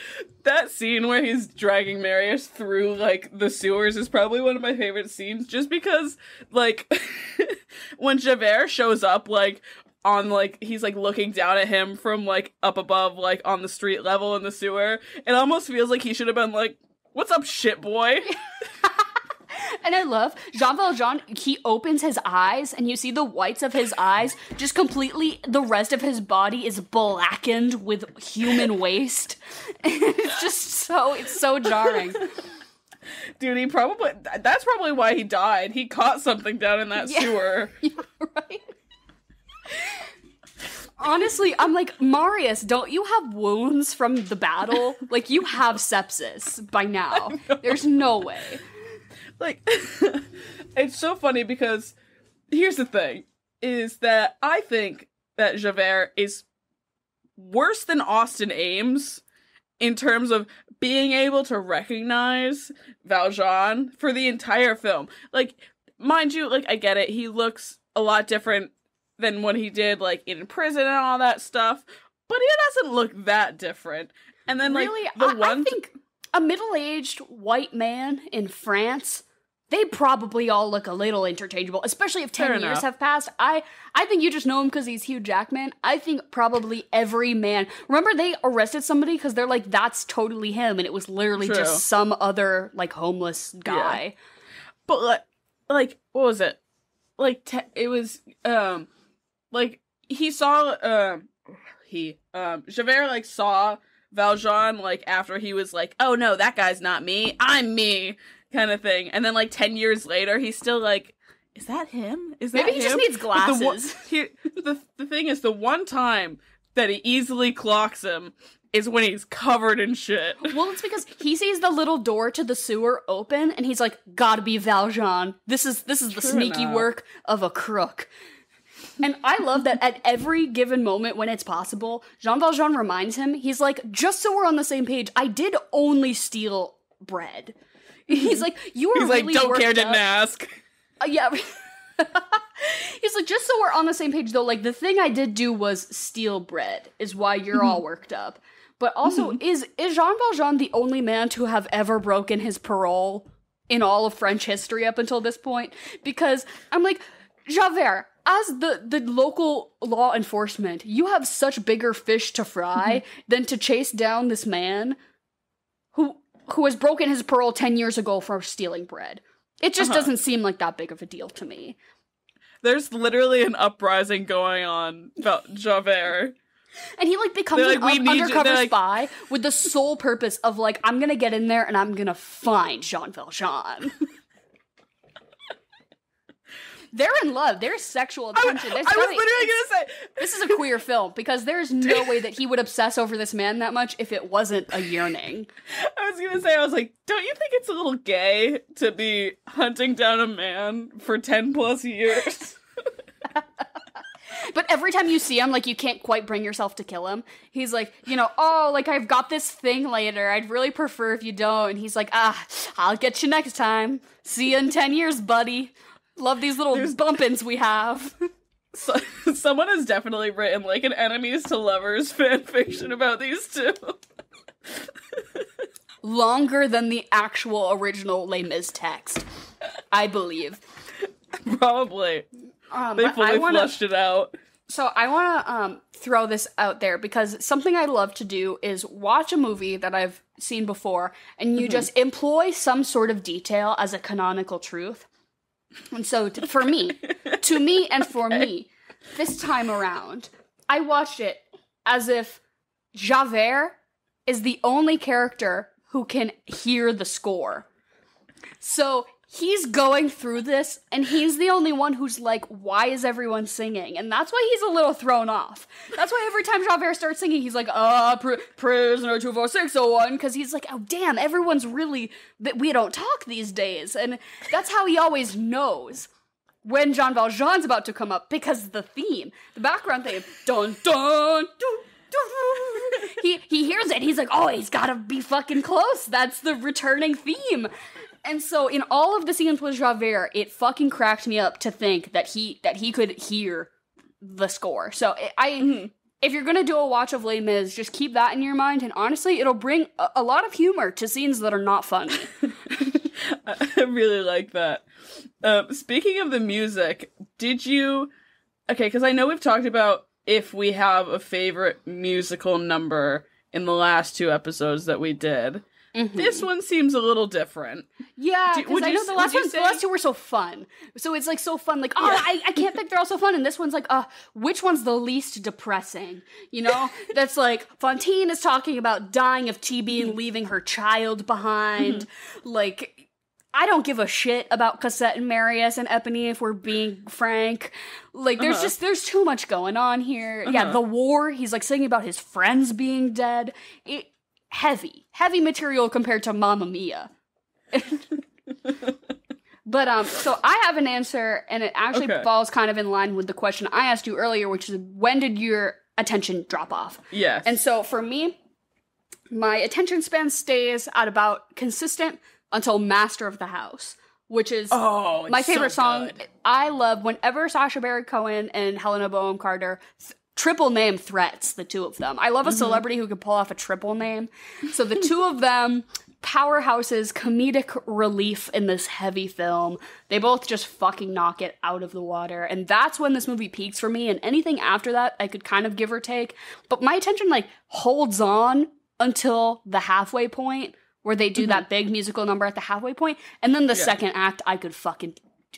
that scene where he's dragging Marius through like the sewers is probably one of my favorite scenes, just because like when Javert shows up like on like he's like looking down at him from like up above like on the street level in the sewer, it almost feels like he should have been like, what's up, shit boy? And I love Jean Valjean, he opens his eyes and you see the whites of his eyes, just completely the rest of his body is blackened with human waste. It's just it's so jarring. Dude, that's probably why he died. He caught something down in that sewer. Yeah, right. Honestly, I'm like, Marius, don't you have wounds from the battle? Like, you have sepsis by now. There's no way. Like, it's so funny because here's the thing, is that I think that Javert is worse than Austin Ames in terms of being able to recognize Valjean for the entire film. Like, mind you, like, I get it, he looks a lot different than what he did, like, in prison and all that stuff, but he doesn't look that different. And then, like, really, I think a middle-aged white man in France, they probably all look a little interchangeable, especially if 10 Fair years enough. have passed. I think you just know him because he's Hugh Jackman. I think probably every man. Remember, they arrested somebody because they're like, that's totally him, and it was literally True. just some other, like, homeless guy. But, like, what was it? Like, it was, like, he saw, Javert, like, saw Valjean, like, after he was like, oh no, that guy's not me, I'm me, kind of thing. And then, like, 10 years later, he's still like, is that him? Is that Maybe he just him? needs But glasses. the thing is, the one time that he easily clocks him is when he's covered in shit. Well, it's because he sees the little door to the sewer open, and he's like, gotta be Valjean. This is the True sneaky enough. work of a crook. And I love that at every given moment when it's possible, Jean Valjean reminds him, he's like, just so we're on the same page, I did only steal bread. He's like, you were He's really like, don't worked care, didn't up. ask. Yeah. He's like, just so we're on the same page, though, like, the thing I did do was steal bread, is why you're all worked up. But also, is Jean Valjean the only man to have ever broken his parole in all of French history up until this point? Because I'm like, Javert, as the local law enforcement, you have such bigger fish to fry than to chase down this man who has broken his parole 10 years ago for stealing bread. It just doesn't seem like that big of a deal to me. There's literally an uprising going on about Javert. And he, like, becomes They're an like, "We need you," undercover they're like- spy with the sole purpose of, like, I'm gonna get in there and I'm gonna find Jean Valjean. They're in love. There's sexual I attention. was There's gotta- literally gonna say, This is a queer film, because there's no way that he would obsess over this man that much if it wasn't a yearning. I was like, don't you think it's a little gay to be hunting down a man for 10 plus years? But every time you see him, like, you can't quite bring yourself to kill him. He's like, you know, oh, like, I've got this thing later. I'd really prefer if you don't. And he's like, I'll get you next time. See you in 10 years, buddy. Love these little bumpins we have. So, someone has definitely written, like, an enemies to lovers fanfiction about these two. Longer than the actual original Les Mis text, I believe. Probably. They But fully flushed it out. So I want to throw this out there, because something I love to do is watch a movie that I've seen before, and you just employ some sort of detail as a canonical truth. And so for me, this time around, I watched it as if Javert is the only character who can hear the score. So he's going through this, and he's the only one who's like, why is everyone singing? And that's why he's a little thrown off. That's why every time Javert starts singing, he's like, prisoner 24601, because he's like, oh damn, everyone's really, we don't talk these days. And that's how he always knows when Jean Valjean's about to come up, because the theme, the background theme, dun dun dun. He hears it, he's like, oh, he's gotta be fucking close. That's the returning theme. And so in all of the scenes with Javert, it fucking cracked me up to think that he could hear the score. So if you're gonna do a watch of Les Mis, just keep that in your mind, and honestly, it'll bring a lot of humor to scenes that are not funny. I really like that. Speaking of the music, did you... Okay, because I know we've talked about if we have a favorite musical number in the last 2 episodes that we did. This one seems a little different. Yeah, because I know the last 2 were so fun. So it's like so fun, like, I can't pick, they're all so fun. And this one's like, which one's the least depressing? You know? That's like, Fantine is talking about dying of TB and leaving her child behind. Like, I don't give a shit about Cosette and Marius and Eponine, if we're being frank. Like, there's too much going on here. Yeah, the war, he's like singing about his friends being dead. Heavy material compared to Mamma Mia. But, so I have an answer, and it actually falls kind of in line with the question I asked you earlier, which is, when did your attention drop off? Yes. And so for me, my attention span stays at about consistent until Master of the House, which is my favorite song. Good. I love whenever Sacha Baron Cohen and Helena Bonham Carter triple name threats, the two of them. I love a celebrity who can pull off a triple name. So the two of them powerhouses, comedic relief in this heavy film. They both just fucking knock it out of the water. And that's when this movie peaks for me. And anything after that, I could kind of give or take. But my attention, like, holds on until the halfway point, where they do that big musical number at the halfway point. And then the second act, I could fucking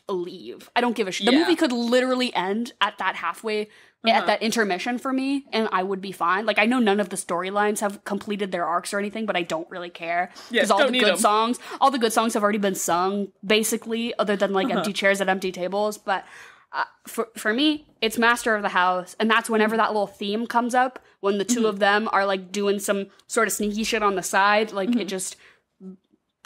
leave. I don't give a shit. The movie could literally end at that halfway, at that intermission for me, and I would be fine. Like, I know none of the storylines have completed their arcs or anything, but I don't really care. Because all the good songs have already been sung, basically, other than, like, empty chairs at empty tables. But for me, it's Master of the House, and that's whenever that little theme comes up, when the two of them are, like, doing some sort of sneaky shit on the side. Like, it just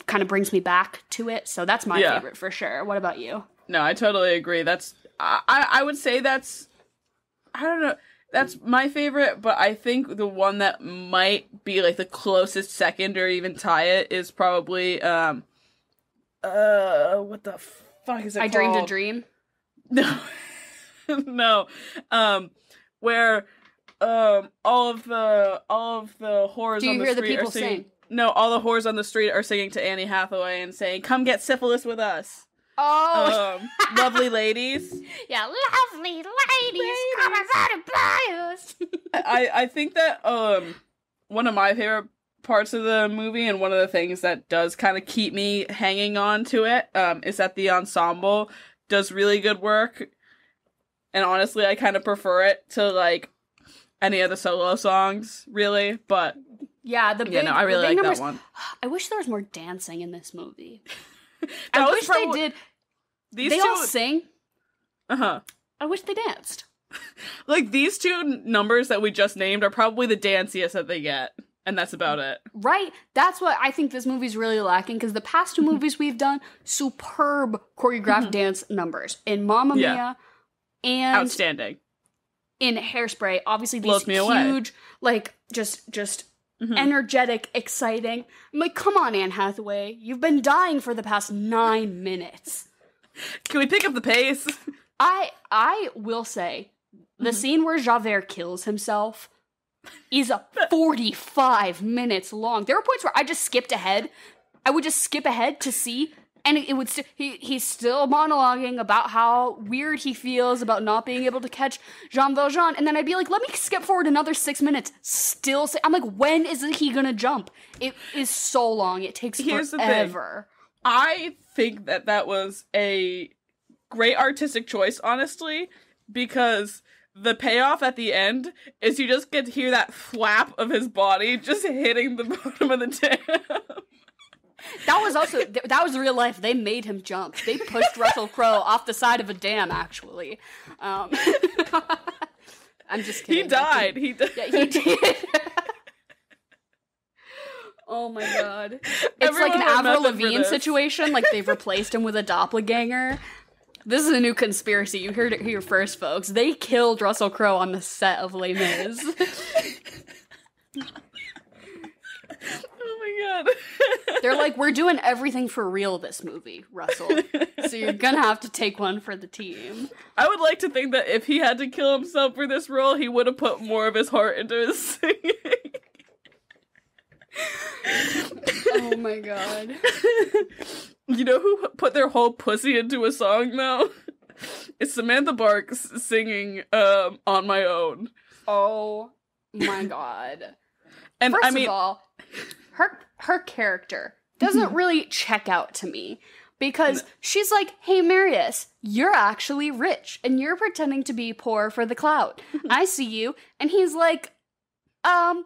kind of brings me back to it. So that's my favorite for sure. What about you? No, I totally agree. That's I would say that's, I don't know, that's my favorite, but I think the one that might be like the closest second or even tie it is probably what the fuck is it called? I Dreamed a Dream. No. No. Where all of the whores on the street are singing. Do you hear the people sing? No, all the whores on the street are singing to Annie Hathaway and saying, "Come get syphilis with us." Oh, Lovely Ladies. Yeah, lovely ladies, come and run and buy us. I think that one of my favorite parts of the movie, and one of the things that does kind of keep me hanging on to it, is that the ensemble does really good work. And honestly, I kind of prefer it to, like, any of the solo songs, really. But yeah, I really like that one. I wish there was more dancing in this movie. I wish they did. They all sing. Uh-huh. I wish they danced. Like, these two numbers that we just named are probably the danciest that they get. And that's about it. Right? That's what I think this movie's really lacking, because the past two movies we've done, superb choreographed dance numbers. In Mamma Mia and... outstanding. In Hairspray, obviously these huge, like, just energetic, exciting. I'm like, come on, Anne Hathaway. You've been dying for the past 9 minutes. Can we pick up the pace? I will say, the scene where Javert kills himself is 45 minutes long. There were points where I just skipped ahead. I would just skip ahead to see, and it would he's still monologuing about how weird he feels about not being able to catch Jean Valjean, and then I'd be like, let me skip forward another 6 minutes. I'm like, when is he gonna jump? It is so long. It takes forever. I think that was a great artistic choice, honestly, because the payoff at the end is you just get to hear that flap of his body just hitting the bottom of the dam. That was real life. They made him jump. They pushed Russell Crowe off the side of a dam, actually. I'm just kidding. He died. He did. Yeah, he did. Oh my god. It's like an Avril Lavigne situation, like they've replaced him with a doppelganger. This is a new conspiracy. You heard it here first, folks. They killed Russell Crowe on the set of Les Mis. Oh my god. They're like, we're doing everything for real this movie, Russell. So you're gonna have to take one for the team. I would like to think that if he had to kill himself for this role, he would have put more of his heart into his singing. Oh my god. You know who put their whole pussy into a song, though? It's Samantha Barks singing On My Own. Oh my god. And First of all, her character doesn't really check out to me, because she's like, hey Marius, you're actually rich and you're pretending to be poor for the clout. I see you. And he's like,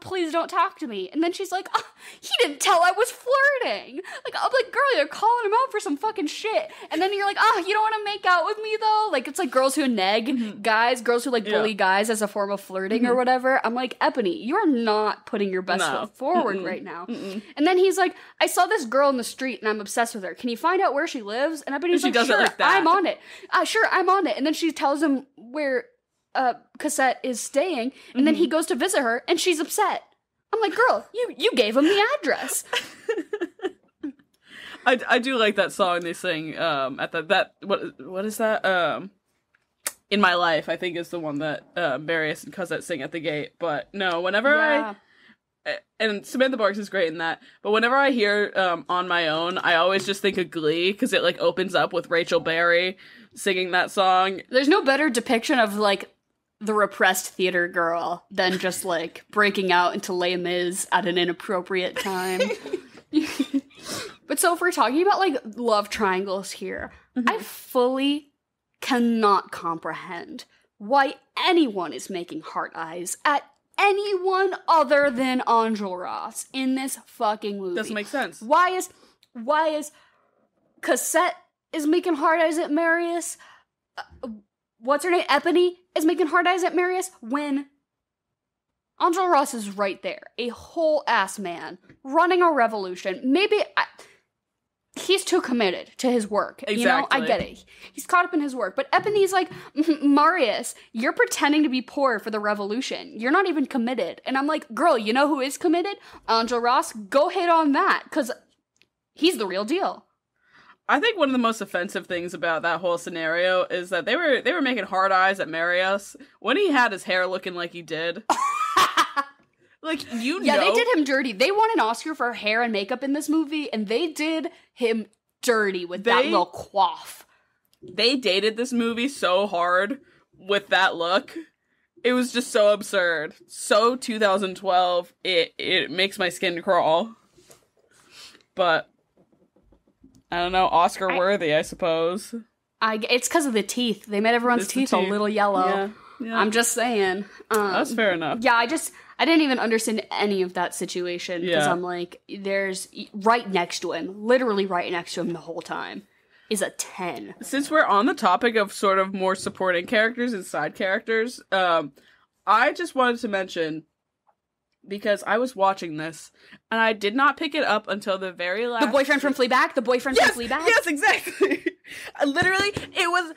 please don't talk to me. And then she's like, oh, he didn't tell I was flirting. Like, I'm like, girl, you're calling him out for some fucking shit. And then you're like, oh, you don't want to make out with me though? Like, it's like girls who neg guys, girls who like bully guys as a form of flirting or whatever. I'm like, Ebony, you're not putting your best foot forward right now. And then he's like, I saw this girl in the street and I'm obsessed with her. Can you find out where she lives? And Ebony's like, sure, I'm on it. Sure, I'm on it. And then she tells him where Cosette is staying, and then he goes to visit her, and she's upset. I'm like, girl, you gave him the address. I do like that song they sing at what is that? In My Life, I think is the one that Marius and Cosette sing at the gate. But no, whenever and Samantha Barks is great in that. But whenever I hear On My Own, I always just think of Glee because it like opens up with Rachel Berry singing that song. There's no better depiction of like the repressed theater girl than just like breaking out into Les Mis at an inappropriate time. But so if we're talking about like love triangles here, I fully cannot comprehend why anyone is making heart eyes at anyone other than Enjolras in this fucking movie. Doesn't make sense. Why is Cassette is making hard eyes at Marius? What's her name? Epony is making hard eyes at Marius when Enjolras is right there, a whole ass man running a revolution. He's too committed to his work. Exactly. You know, I get it. He's caught up in his work. But Epony's like, Marius, you're pretending to be poor for the revolution. You're not even committed. And I'm like, girl, you know who is committed? Enjolras. Go hit on that, because he's the real deal. I think one of the most offensive things about that whole scenario is that they were making hard eyes at Marius when he had his hair looking like he did. Like, Yeah, they did him dirty. They won an Oscar for hair and makeup in this movie, and they did him dirty with that little coif. They dated this movie so hard with that look. It was just so absurd. So 2012, it makes my skin crawl. But, I don't know, Oscar worthy, I suppose. It's because of the teeth. They made everyone's teeth a little yellow. Yeah. I'm just saying. That's fair enough. Yeah, I didn't even understand any of that situation because I'm like, there's right next to him, literally right next to him the whole time, is a 10. Since we're on the topic of sort of more supporting characters and side characters, I just wanted to mention, because I was watching this, and I did not pick it up until the very last... The boyfriend from Fleabag? The boyfriend from Fleabag? Yes, exactly! Literally, it was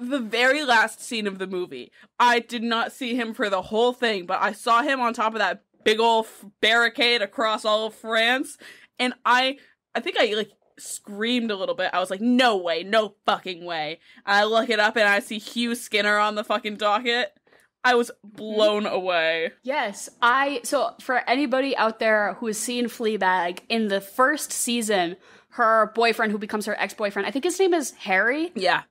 the very last scene of the movie. I did not see him for the whole thing, but I saw him on top of that big old barricade across all of France, and I think I, like, screamed a little bit. I was like, no way, no fucking way. And I look it up, and I see Hugh Skinner on the fucking docket. I was blown away. Yes, so for anybody out there who has seen Fleabag, in the first season, her boyfriend, who becomes her ex-boyfriend, I think his name is Harry. Yeah.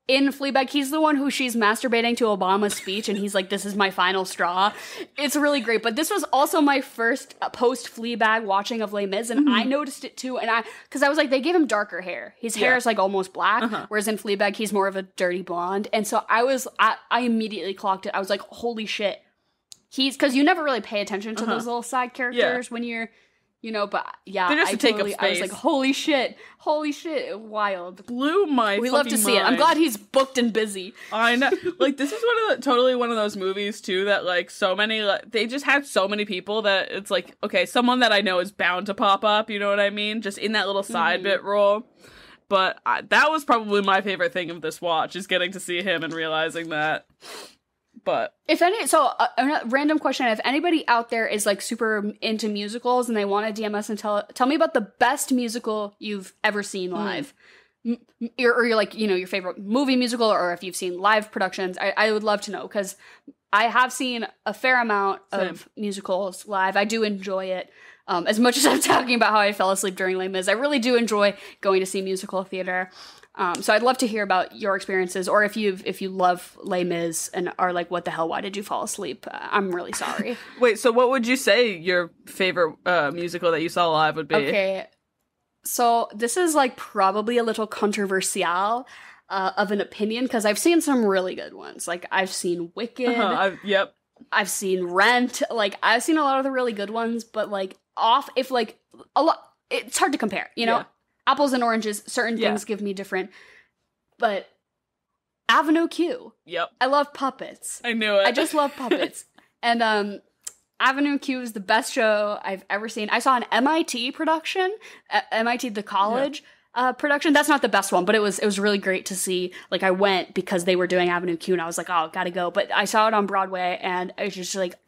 In Fleabag, he's the one who she's masturbating to Obama's speech, and he's like, this is my final straw. It's really great. But this was also my first post-Fleabag watching of Les Mis, and I noticed it too. And because I was like, they gave him darker hair. His hair is like almost black, whereas in Fleabag, he's more of a dirty blonde. And so I immediately clocked it. I was like, holy shit. Because you never really pay attention to those little side characters when you're... You know, but yeah, they're just take up space. I was like, holy shit, wild. Blew my We love to see mind. it. I'm glad he's booked and busy. I know. Like, this is totally one of those movies, too, that, like, so many, like, they just had so many people that it's like, okay, someone that I know is bound to pop up, you know what I mean? Just in that little side bit role. But that was probably my favorite thing of this watch, is getting to see him and realizing that. But a random question: if anybody out there is like super into musicals and they want to DM us and tell me about the best musical you've ever seen live, or you're like, you know, your favorite movie musical, or if you've seen live productions, I would love to know, because I have seen a fair amount of musicals live. I do enjoy it. As much as I'm talking about how I fell asleep during Les Mis, I really do enjoy going to see musical theater. So I'd love to hear about your experiences, or if you love Les Mis and are like, what the hell, why did you fall asleep? I'm really sorry. Wait, so what would you say your favorite musical that you saw live would be? Okay, so this is like probably a little controversial of an opinion, because I've seen some really good ones. Like, I've seen Wicked. Yep. I've seen Rent. Like, I've seen a lot of the really good ones, but like it's hard to compare, you know? Yeah. Apples and oranges, certain things give me different, but Avenue Q. Yep. I love puppets. I knew it. I just love puppets. And Avenue Q is the best show I've ever seen. I saw an MIT production, MIT the college production. That's not the best one, but it was really great to see. Like, I went because they were doing Avenue Q, and I was like, oh, gotta go. But I saw it on Broadway, and I was just like,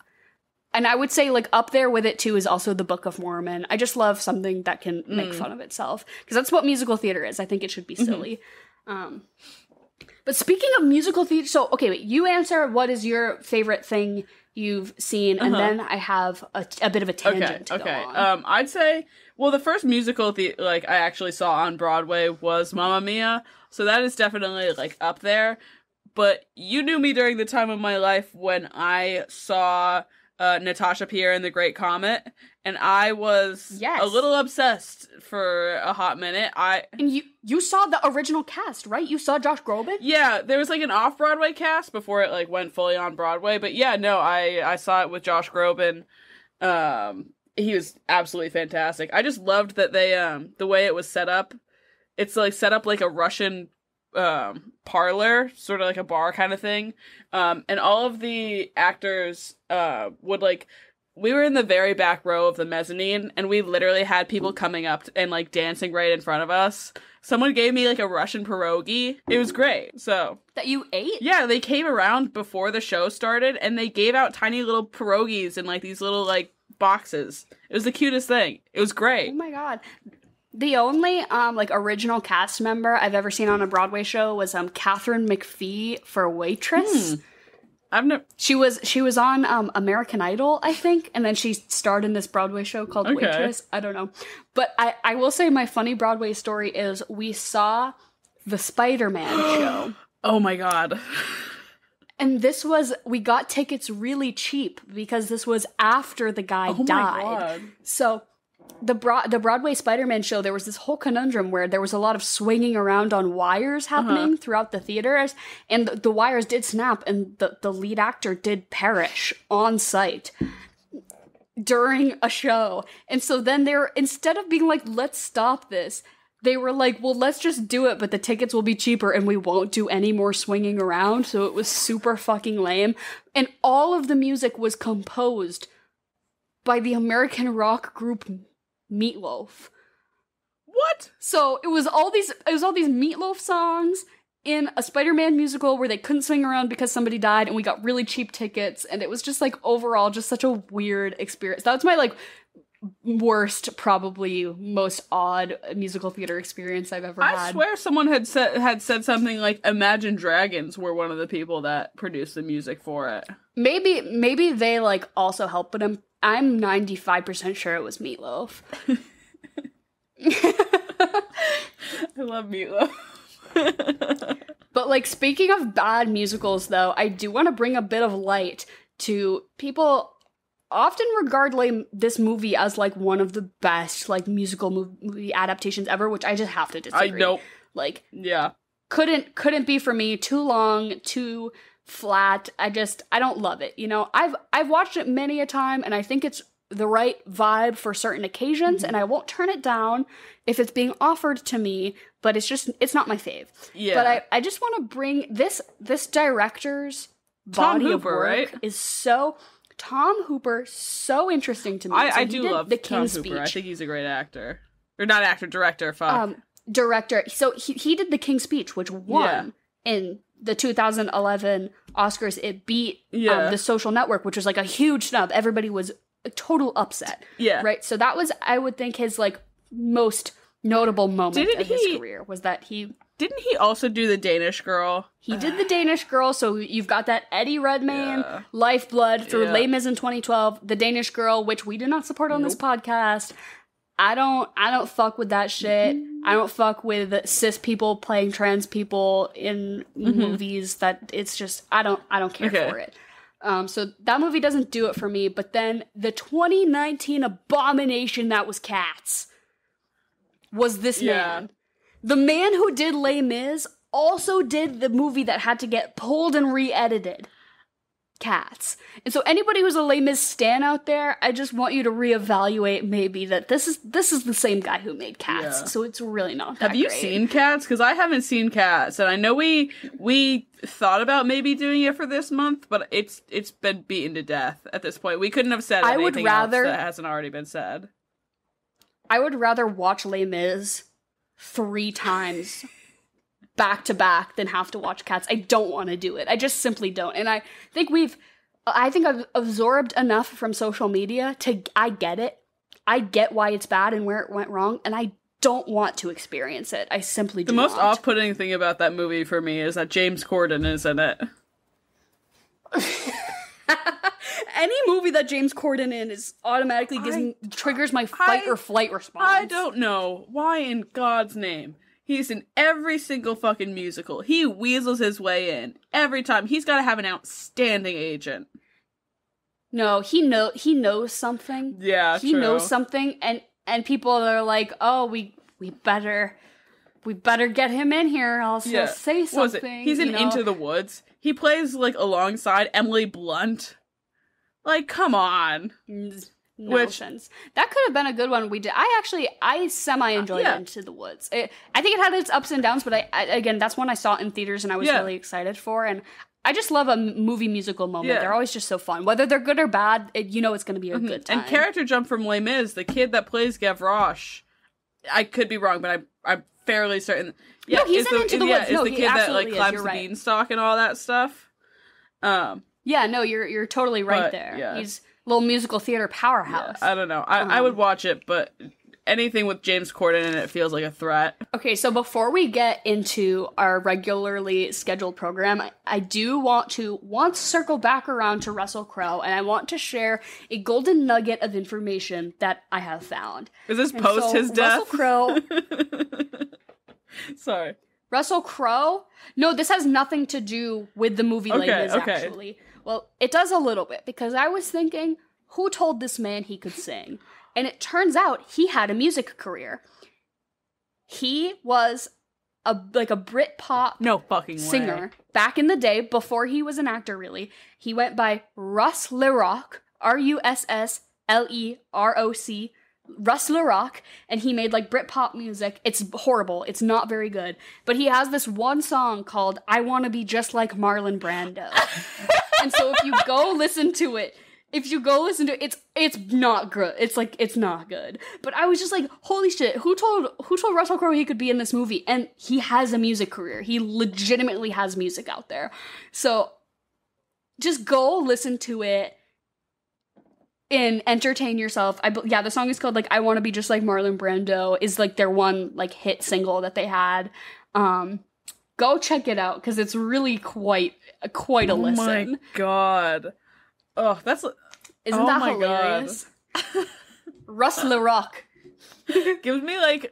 and I would say, like, up there with it, too, is also The Book of Mormon. I just love something that can make fun of itself. Because that's what musical theater is. I think it should be silly. But speaking of musical theater... So, okay, wait. You answer what is your favorite thing you've seen, and then I have a bit of a tangent to go on. I'd say, well, the first musical I actually saw on Broadway was Mamma Mia, so that is definitely like up there. But you knew me during the time of my life when I saw Natasha Pierre and the Great Comet, and I was a little obsessed for a hot minute. And you saw the original cast, right? You saw Josh Groban? Yeah, there was like an off-Broadway cast before it like went fully on Broadway, but yeah, no, I saw it with Josh Groban. He was absolutely fantastic. I just loved that they the way it was set up. It's like set up like a Russian parlor, sort of like a bar kind of thing. And all of the actors would like, we were in the very back row of the mezzanine, and we literally had people coming up and like dancing right in front of us. Someone gave me like a Russian pierogi. It was great. So that you ate? Yeah, they came around before the show started, and they gave out tiny little pierogies in like these little like boxes. It was the cutest thing. It was great. Oh my god. The only like original cast member I've ever seen on a Broadway show was Catherine McPhee for Waitress. She was on American Idol, I think, and then she starred in this Broadway show called Waitress. I don't know. But I will say my funny Broadway story is we saw the Spider-Man show. Oh my god. And we got tickets really cheap because this was after the guy died. My god. So the Broadway Spider-Man show, there was this whole conundrum where there was a lot of swinging around on wires happening throughout the theaters, and the wires did snap, and the lead actor did perish on site during a show. And so then instead of being like, let's stop this, they were like, well, let's just do it, but the tickets will be cheaper and we won't do any more swinging around. So it was super fucking lame. And all of the music was composed by the American rock group Meatloaf. What? So it was all these Meatloaf songs in a Spider-Man musical where they couldn't swing around because somebody died, and we got really cheap tickets, and it was just like overall just such a weird experience. That was my like worst, probably most odd musical theater experience I've ever had. I swear someone had said something like Imagine Dragons were one of the people that produced the music for it. Maybe they like also helped, but I'm 95% sure it was Meatloaf. I love Meatloaf. But like, speaking of bad musicals though, I do want to bring a bit of light to people often regard this movie as like one of the best like musical movie adaptations ever, which I just have to disagree. I know. Like, yeah. Couldn't be for me. Too long, too flat. I don't love it. You know, I've watched it many a time, and I think it's the right vibe for certain occasions, and I won't turn it down if it's being offered to me, but it's not my fave. Yeah. But I just want to bring this director's body of work, right? is so Tom Hooper, so interesting to me. I do love the King's Speech. I think he's a great actor. Or not actor, director, fuck. Director. So he did The King's Speech, which won in the 2011 Oscars. It beat The Social Network, which was like a huge snub. Everybody was a total upset. Yeah. Right? So that was, I would think, his like most notable moment of his career, was that he... Didn't he also do The Danish Girl? He did The Danish Girl, so you've got that Eddie Redmayne, Lifeblood through Les Mis in 2012, The Danish Girl, which we do not support on this podcast. I don't fuck with that shit. I don't fuck with cis people playing trans people in movies. That it's just I don't care for it. So that movie doesn't do it for me. But then the 2019 abomination that was Cats was this man. The man who did Les Mis also did the movie that had to get pulled and re-edited, Cats. And so anybody who's a Les Mis stan out there, I just want you to reevaluate maybe that this is the same guy who made Cats. Yeah. So it's really not that Have you great. seen Cats? Because I haven't seen Cats, and I know we thought about maybe doing it for this month, but it's been beaten to death at this point. We couldn't have said anything else that hasn't already been said. I would rather watch Les Mis 3 times back to back than have to watch Cats. I don't want to do it. I just simply don't. And I think I've absorbed enough from social media I get it. I get why it's bad and where it went wrong, and I don't want to experience it. I simply do not. The most off-putting thing about that movie for me is that James Corden is in it. any movie that James Corden in is automatically triggers my fight or flight response. I don't know why in God's name. He's in every single fucking musical. He weasels his way in every time. He's got to have an outstanding agent. No, he knows something. Yeah, he knows something, and people are like, oh, we better get him in here. I'll say something. He's in Into the Woods. He plays like alongside Emily Blunt. Like, come on. Nonsense. That could have been a good one we did. I semi-enjoyed Into the Woods. I think it had its ups and downs, but I again, that's one I saw in theaters and I was really excited for, and I just love a movie musical moment. Yeah. They're always just so fun. Whether they're good or bad, it's going to be a good time. And character jump from Les Mis, the kid that plays Gavroche, I could be wrong, but I'm fairly certain. Yeah, no, he's Into the Woods. Is the kid that like climbs the beanstalk and all that stuff. Yeah, no, you're totally right there. Yeah. He's a little musical theater powerhouse. Yeah, I don't know. I would watch it, but anything with James Corden in it feels like a threat. Okay, so before we get into our regularly scheduled program, I do want to once circle back around to Russell Crowe, and I want to share a golden nugget of information that I have found. Is this post his death? Russell Crowe... Sorry. Russell Crowe? No, this has nothing to do with the movie Les Mis, actually. Well, it does a little bit, because I was thinking, who told this man he could sing? And it turns out he had a music career. He was a Britpop no fucking singer way. Back in the day, before he was an actor, really. He went by Russ LeRock, RUSSLEROC, Russ LeRock, and he made like Britpop music. It's horrible. It's not very good. But he has this one song called I Want to Be Just Like Marlon Brando. And so if you go listen to it, it's not good. It's not good. But I was just like, holy shit, who told Russell Crowe he could be in this movie? And he has a music career. He legitimately has music out there. So just go listen to it and entertain yourself. The song is called like I Want to Be Just Like Marlon Brando, is like their one like hit single that they had. Go check it out because it's really quite a listen. Oh my god. Oh, Isn't that hilarious? Russ LeRock. Gives me like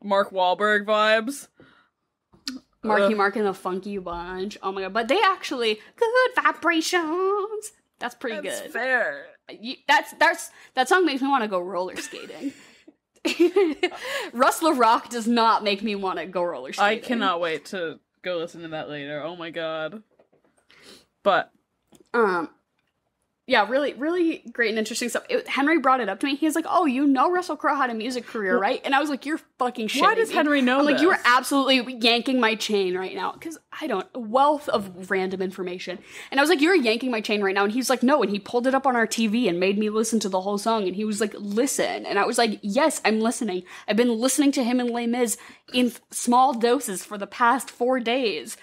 Mark Wahlberg vibes. Marky Mark and the Funky Bunch. Oh my god. But they actually good vibrations. That's pretty good. That's fair. That song makes me want to go roller skating. Russ LeRock does not make me want to go roller skating. I cannot wait to go listen to that later. Oh my god. But yeah, really, really great and interesting stuff. Henry brought it up to me. He was like, "Oh, you know Russell Crowe had a music career, right?" And I was like, "You're fucking shitting Why does me." Henry know I'm like, this? "You are absolutely yanking my chain right now," because a wealth of random information. And I was like, "You're yanking my chain right now," and he was like, "No," and he pulled it up on our TV and made me listen to the whole song, and he was like, "Listen," and I was like, "Yes, I'm listening. I've been listening to him in Les Mis in small doses for the past 4 days."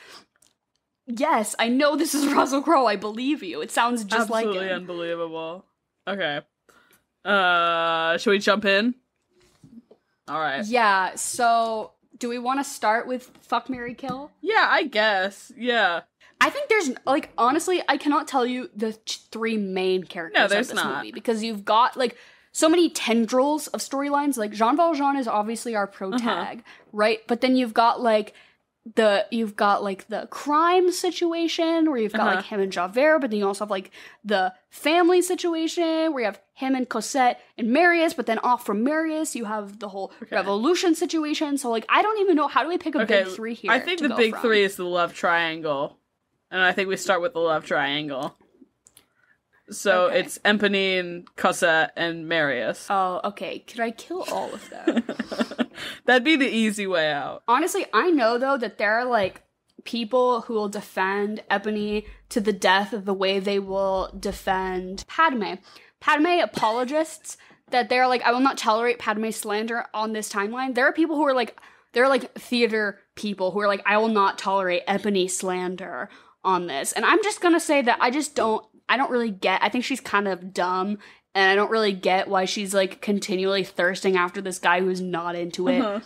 Yes, I know this is Russell Crowe. I believe you. It sounds just like him. Absolutely unbelievable. Okay. Should we jump in? All right. Yeah, so do we want to start with Fuck, Marry, Kill? Yeah, I guess. Yeah. I think there's, like, honestly, I cannot tell you the 3 main characters of this movie. Because you've got, like, so many tendrils of storylines. Like, Jean Valjean is obviously our protag, right? But then you've got, like, the crime situation where you've got like him and Javert, but then you also have like the family situation where you have him and Cosette and Marius, but then off from Marius you have the whole revolution situation. So like I don't even know, how do we pick a big 3 here? I think the big 3 is the love triangle, and I think we start with the love triangle. So it's Eponine, Cosette, and Marius. Oh, okay. Could I kill all of them? That'd be the easy way out. Honestly, I know, though, that there are, like, people who will defend Eponine to the death of the way they will defend Padme. Padme apologists that they're like, I will not tolerate Padme slander on this timeline. There are people who are like, they're like theater people who are like, I will not tolerate Eponine slander on this. And I'm just gonna say that I don't really get, I think she's kind of dumb, and I don't really get why she's, like, continually thirsting after this guy who's not into it.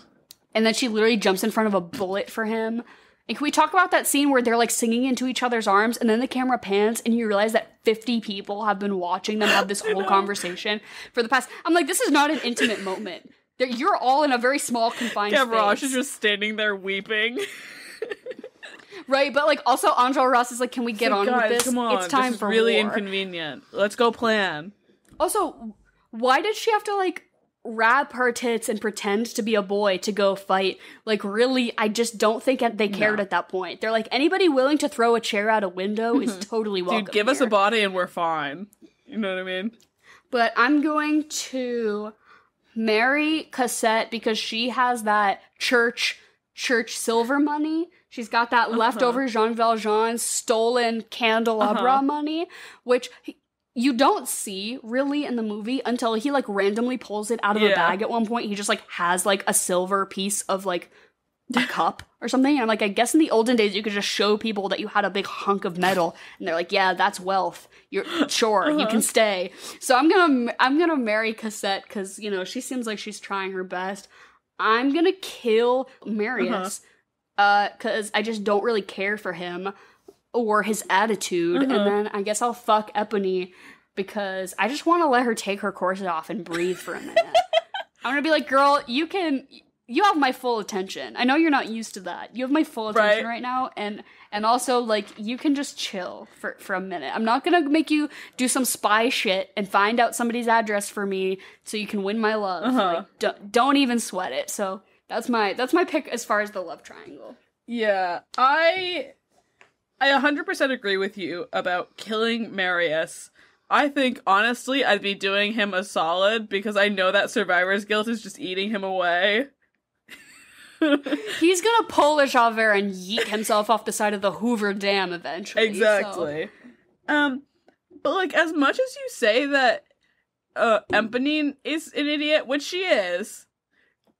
And then she literally jumps in front of a bullet for him. And can we talk about that scene where they're like singing into each other's arms and then the camera pans and you realize that 50 people have been watching them have this whole conversation for the past... I'm like, this is not an intimate moment. You're all in a very small, confined space. Gavroche is just standing there weeping. Right, but like also Angel Ross is like, can we get on with this? Come on, it's time this for is really war. inconvenient. Let's go plan. Also, why did she have to like wrap her tits and pretend to be a boy to go fight? Like, really, I just don't think they cared at that point. They're like, anybody willing to throw a chair out a window is totally welcome. Dude, give us a body and we're fine. You know what I mean? But I'm going to marry Cassette because she has that church silver money. She's got that leftover Jean Valjean stolen candelabra money, which... you don't see, really, in the movie until he, like, randomly pulls it out of a bag at one point. He just, like, has, like, a silver piece of, like, a cup or something. And I'm like, I guess in the olden days you could just show people that you had a big hunk of metal. And they're like, yeah, that's wealth. You're sure, you can stay. So I'm gonna marry Cassette because, you know, she seems like she's trying her best. I'm gonna kill Marius because I just don't really care for him or his attitude, and then I guess I'll fuck Epony because I just want to let her take her corset off and breathe for a minute. I'm gonna be like, girl, you have my full attention. I know you're not used to that. You have my full attention right now, and also, like, you can just chill for a minute. I'm not gonna make you do some spy shit and find out somebody's address for me so you can win my love. Like, don't even sweat it. So that's my pick as far as the love triangle. Yeah, I 100% agree with you about killing Marius. I think, honestly, I'd be doing him a solid because I know that survivor's guilt is just eating him away. He's gonna pull a Javert and yeet himself off the side of the Hoover Dam eventually. Exactly. So. But, like, as much as you say that Eponine is an idiot, which she is,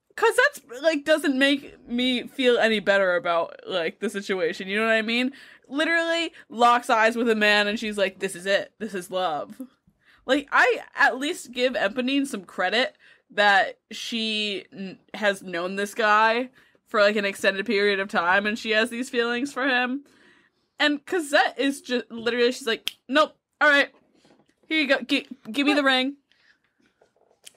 because that's, like, doesn't make me feel any better about, like, the situation, you know what I mean? Literally locks eyes with a man and she's like, this is it. This is love. Like, I at least give Eponine some credit that she has known this guy for, like, an extended period of time and she has these feelings for him. And Cosette is just, literally, she's like, nope, alright, here you go, give me the ring.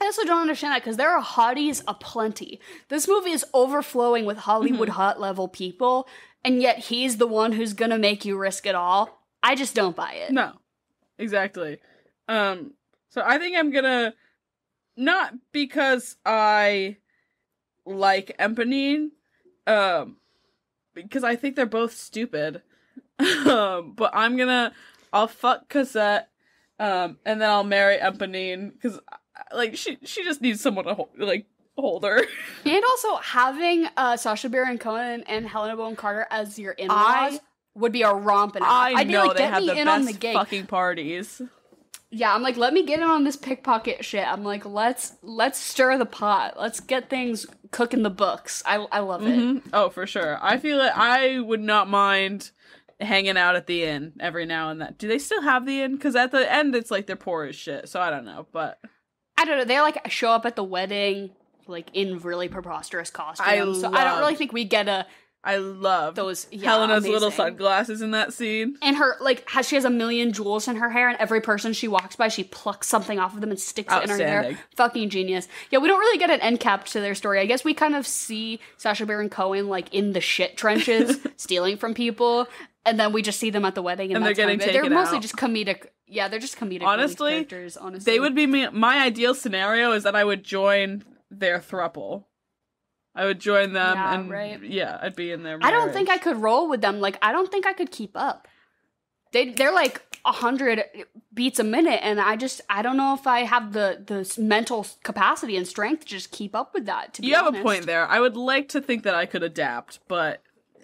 I also don't understand that because there are hotties aplenty. This movie is overflowing with Hollywood hot level people, and yet he's the one who's gonna make you risk it all. I just don't buy it. No, exactly. So I think I'm gonna, not because I like Eponine, because I think they're both stupid, but I'll fuck Cosette, and then I'll marry Eponine, because, like, she just needs someone to hold her. And also, having Sacha Baron Cohen and Helena Bonham Carter as your in-laws would be a romp and a half. I know, like, they get have me the in on the best gig. fucking parties. Yeah, I'm like, let me get in on this pickpocket shit. I'm like, let's stir the pot. Let's get things cooking the books. I love it. Oh, for sure. I feel like I would not mind hanging out at the inn every now and then. Do they still have the inn? Because at the end, it's like they're poor as shit, so I don't know, but... I don't know, they, like, show up at the wedding, like, in really preposterous costumes. So I don't really think we get I love those Helena's amazing little sunglasses in that scene. And her, like, she has a million jewels in her hair, and every person she walks by, she plucks something off of them and sticks it in her hair. Fucking genius. Yeah, we don't really get an end cap to their story. I guess we kind of see Sacha Baron Cohen, like, in the shit trenches, stealing from people, and then we just see them at the wedding, and they're getting taken out. They're mostly just comedic. Yeah, they're just comedic. Honestly, characters, honestly. They would be my ideal scenario is that I would join their throuple. I would join them, I'd be in there. I don't think I could roll with them. Like, I don't think I could keep up. They're like 100 beats a minute, and I don't know if I have the mental capacity and strength to just keep up with that. To be honest. You have a point there. I would like to think that I could adapt, but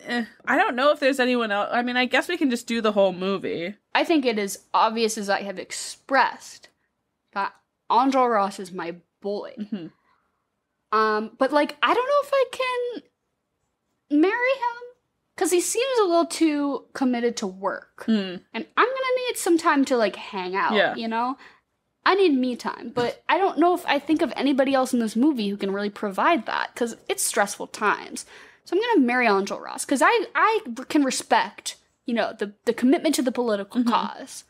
I don't know if there's anyone else. I mean, I guess we can just do the whole movie. I think it is obvious, as I have expressed, that Angel Ross is my boy. But, like, I don't know if I can marry him, because he seems a little too committed to work. And I'm gonna need some time to, like, hang out, you know? I need me time, but I don't know if I think of anybody else in this movie who can really provide that, because it's stressful times. So I'm going to marry Angel Ross because I can respect, the commitment to the political cause.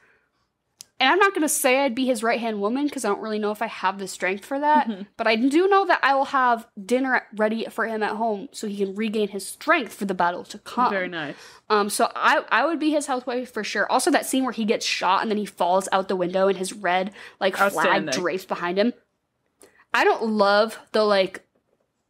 And I'm not going to say I'd be his right-hand woman because I don't really know if I have the strength for that. But I do know that I will have dinner ready for him at home so he can regain his strength for the battle to come. Very nice. So I would be his housewife for sure. Also, that scene where he gets shot and then he falls out the window and his red, flag drapes behind him. I don't love the,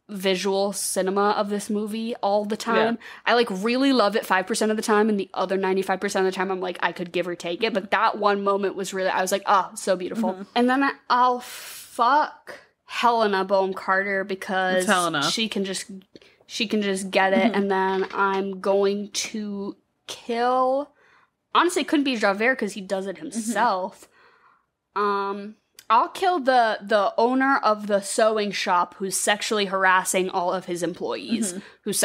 visual cinema of this movie all the time. Yeah. I really love it 5% of the time, and the other 95% of the time I'm I could give or take it, but that one moment was really, I was so beautiful. And then I'll fuck Helena Bonham Carter because she can just get it. And then I'm going to kill, honestly it couldn't be Javert because he does it himself. I'll kill the owner of the sewing shop who's sexually harassing all of his employees, who's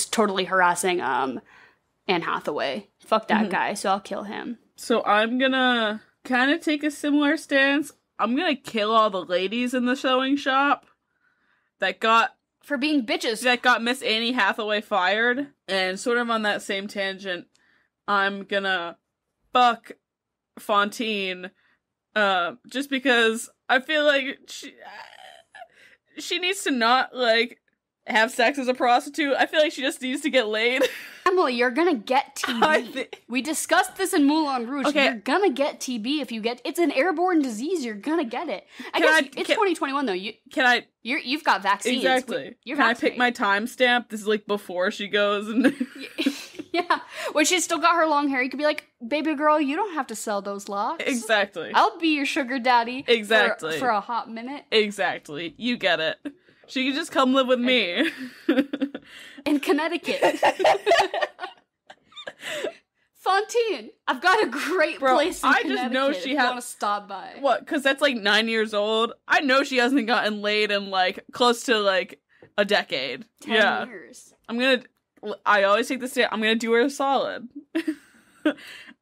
totally harassing Anne Hathaway. Fuck that guy, so I'll kill him. So I'm gonna kind of take a similar stance. I'm gonna kill all the ladies in the sewing shop for being bitches. That got Miss Annie Hathaway fired. And sort of on that same tangent, I'm gonna fuck Fantine. Just because I feel like she needs to not, have sex as a prostitute. I feel like she just needs to get laid. Emily, you're gonna get TB. We discussed this in Moulin Rouge. Okay. You're gonna get TB if you it's an airborne disease. You're gonna get it. It's 2021 though. You've got vaccines. Exactly. Can I pick my timestamp? This is before she goes and... Yeah, when she's still got her long hair, you could be like, baby girl, you don't have to sell those locks. Exactly. I'll be your sugar daddy. Exactly. For a hot minute. Exactly. You get it. She can just come live with me. In Connecticut. Fantine, I've got a great place in Connecticut. I just know she want to stop by. What? Because that's 9 years old. I know she hasn't gotten laid in close to a decade. 10 years. I always take this. I'm gonna do her a solid.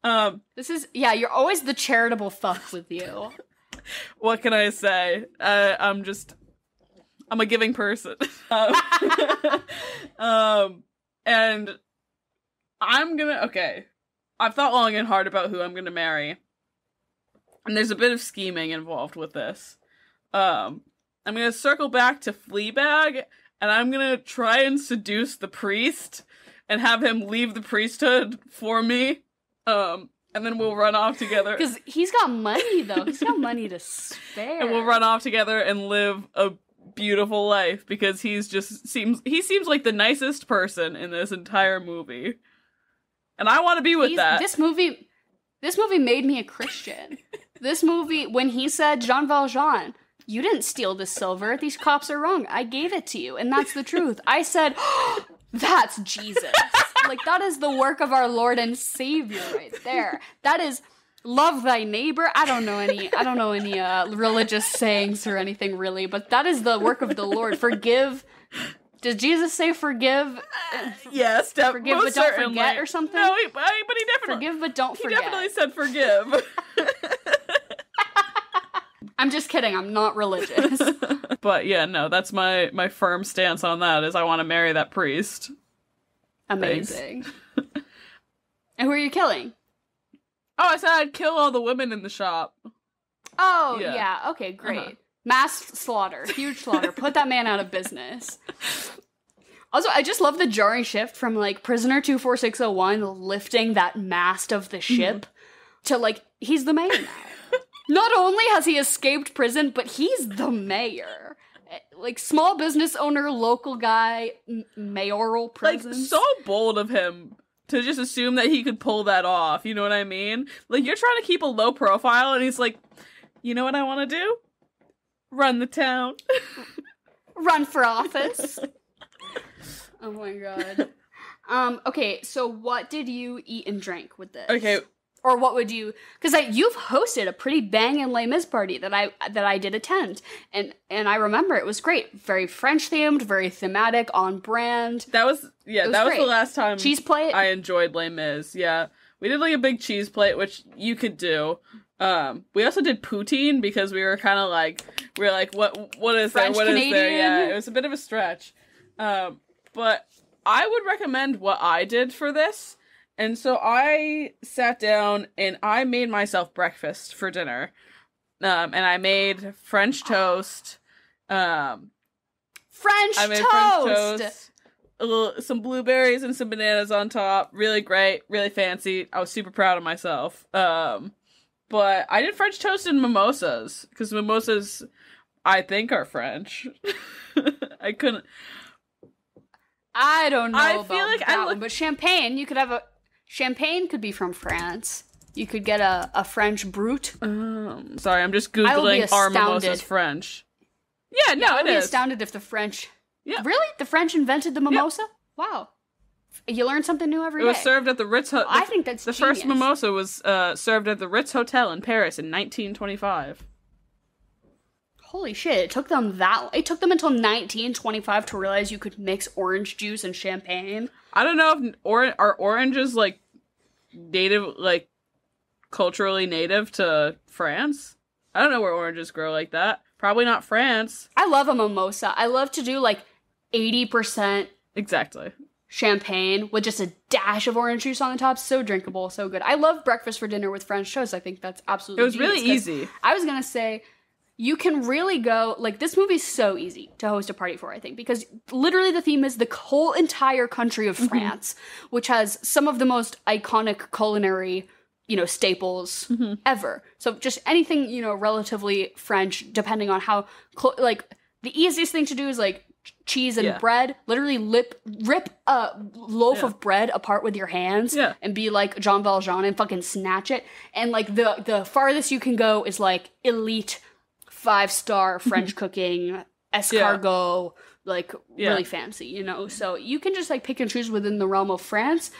You're always the charitable fuck with you. What can I say? I'm a giving person. And I'm gonna, okay. I've thought long and hard about who I'm gonna marry. And there's a bit of scheming involved with this. I'm gonna circle back to Fleabag, and I'm gonna try and seduce the priest and have him leave the priesthood for me. And then we'll run off together. Because he's got money, though. He's got money to spare. And we'll run off together and live a beautiful life because he seems like the nicest person in this entire movie. And I want to be with that. This movie made me a Christian. This movie, when he said, Jean Valjean, you didn't steal this silver. These cops are wrong. I gave it to you. And that's the truth. I said, oh, that's Jesus. That is the work of our Lord and Savior right there. That is love thy neighbor. I don't know any religious sayings or anything really, but that is the work of the Lord. Forgive. Does Jesus say forgive? Yes, forgive but don't forget or something? No, but he definitely... Forgive but don't forget. He definitely said forgive. I'm just kidding, I'm not religious. But yeah, no, that's my firm stance on that, is I want to marry that priest. Amazing. And who are you killing? Oh, I said I'd kill all the women in the shop. Oh, yeah. Okay, great. Mass slaughter. Huge slaughter. Put that man out of business. Also, I just love the jarring shift from, Prisoner 24601 lifting that mast of the ship to, he's the mayor now. Not only has he escaped prison, but he's the mayor. Small business owner, local guy, mayoral presence. So bold of him to just assume that he could pull that off, you know what I mean? You're trying to keep a low profile, and he's like, you know what I want to do? Run the town. Run for office. Oh my god. Okay, so what did you eat and drink with this? Okay. Or what would you... Because you've hosted a pretty bangin' Les Mis party that I did attend. And I remember it was great. Very French-themed, very thematic, on brand. That was the last time cheese plate? I enjoyed Les Mis, yeah. We did a big cheese plate, which you could do. We also did poutine because we were kind of what is French there? What Canadian? is there? Yeah, it was a bit of a stretch. But I would recommend what I did for this. And so I sat down and I made myself breakfast for dinner. And I made French toast. French toast! Some blueberries and some bananas on top. Really great, really fancy. I was super proud of myself. But I did French toast and mimosas, because mimosas, I think, are French. I couldn't... I don't know I about feel like that one, but champagne, you could have a... Champagne could be from France. You could get a French Brut. Sorry, I'm just Googling are mimosas French. Yeah, no, I would it be is. astounded if the French... Yeah. Really? The French invented the mimosa? Yeah. Wow. You learn something new every day. It was served at the Ritz Hotel. I think that's the genius. first mimosa was served at the Ritz Hotel in Paris in 1925. Holy shit, it took them until 1925 to realize you could mix orange juice and champagne. I don't know if are oranges like native, like culturally native to France. I don't know where oranges grow like that. Probably not France. I love a mimosa. I love to do like 80% Exactly. champagne with just a dash of orange juice on the top. So drinkable, so good. I love breakfast for dinner with French toast. I think that's absolutely It was genius, really 'cause easy. I was gonna say, you can really go, like, this movie's so easy to host a party for, I think, because literally the theme is the whole entire country of France, which has some of the most iconic culinary, staples ever. So just anything, relatively French, depending on how, the easiest thing to do is, like, cheese and bread. Literally rip a loaf of bread apart with your hands and be like Jean Valjean and fucking snatch it. And, like, the farthest you can go is, like, elite 5-star French cooking, escargot, like, really fancy, So you can just, like, pick and choose within the realm of France.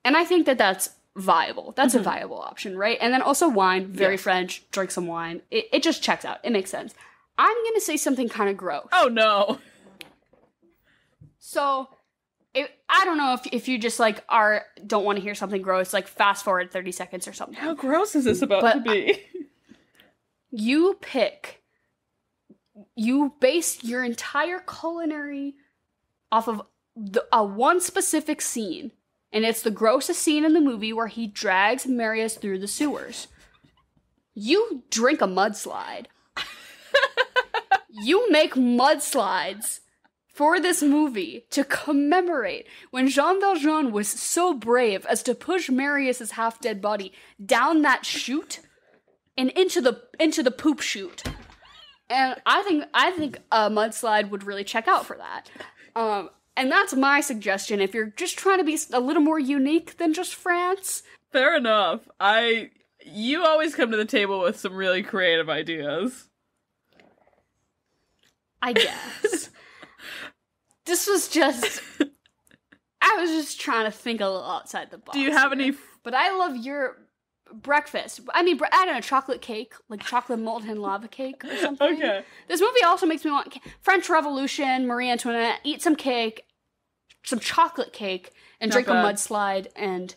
And I think that that's viable. That's a viable option, right? And then also wine, very French, drink some wine. It just checks out. It makes sense. I'm gonna say something kind of gross. Oh, no. So, I don't know if you just, like, don't want to hear something gross, like, fast forward 30 seconds or something. How gross is this about to be? You base your entire culinary off of one specific scene, and it's the grossest scene in the movie where he drags Marius through the sewers. You drink a mudslide. You make mudslides for this movie to commemorate when Jean Valjean was so brave as to push Marius's half-dead body down that chute and into the poop chute. And I think a mudslide would really check out for that. And that's my suggestion if you're just trying to be a little more unique than just France. Fair enough. You always come to the table with some really creative ideas. I guess. This was just... I was just trying to think a little outside the box. Do you have any... But I love your breakfast. I mean, I don't know, chocolate cake. Like chocolate molten lava cake or something. Okay. This movie also makes me want French Revolution, Marie Antoinette, eat some cake, some chocolate cake, and Not drink bad. a mudslide and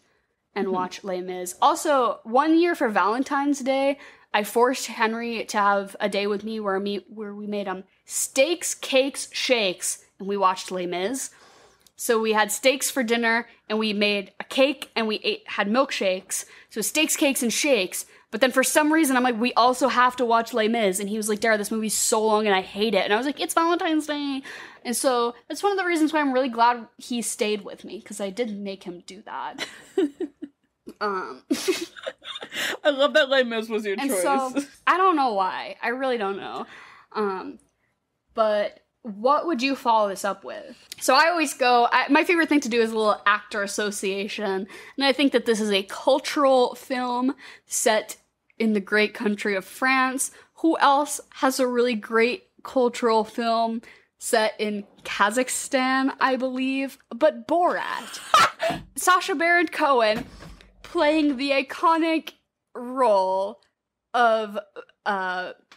watch Les Mis. Also, one year for Valentine's Day, I forced Henry to have a day with me where we made steaks, cakes, shakes, and we watched Les Mis. So we had steaks for dinner, and we made a cake, and we had milkshakes. So steaks, cakes, and shakes. But then for some reason, I'm like, we also have to watch Les Mis. And he was like, Dara, this movie's so long, and I hate it. And I was like, it's Valentine's Day. And so that's one of the reasons why I'm really glad he stayed with me, because I did make him do that. I love that Les Mis was your And choice. so, I don't know why. I really don't know. But what would you follow this up with? So I always go, my favorite thing to do is a little actor association. And I think that this is a cultural film set in the great country of France. Who else has a really great cultural film set in Kazakhstan, I believe? But Borat. Sacha Baron Cohen playing the iconic role of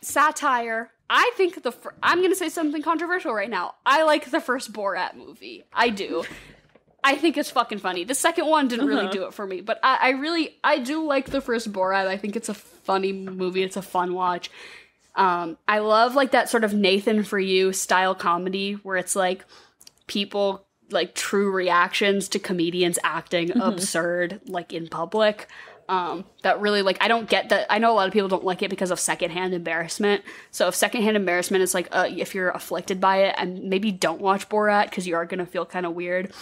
satire. I think I'm going to say something controversial right now. I like the first Borat movie. I do. I think it's fucking funny. The second one didn't really do it for me, but I do like the first Borat. I think it's a funny movie. It's a fun watch. I love, like, that sort of Nathan For You style comedy where it's like people like true reactions to comedians acting absurd like in public. That really like I don't get that. I know a lot of people don't like it because of secondhand embarrassment. So if secondhand embarrassment is like if you're afflicted by it, and maybe don't watch Borat because you are gonna feel kind of weird.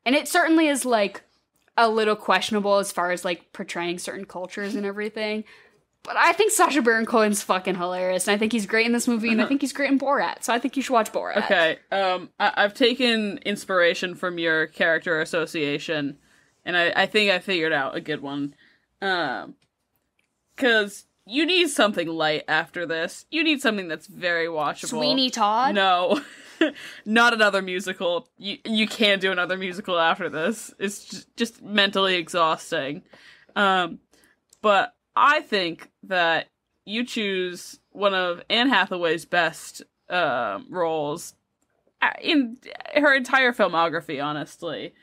And it certainly is like a little questionable as far as like portraying certain cultures and everything. But I think Sacha Baron Cohen's fucking hilarious, and I think he's great in this movie, and I think he's great in Borat, so I think you should watch Borat. Okay, I've taken inspiration from your character association, and I think I figured out a good one. Because you need something light after this. You need something that's very watchable. Sweeney Todd? No. Not another musical. You can't do another musical after this. It's just mentally exhausting. But I think that you choose one of Anne Hathaway's best roles in her entire filmography, honestly.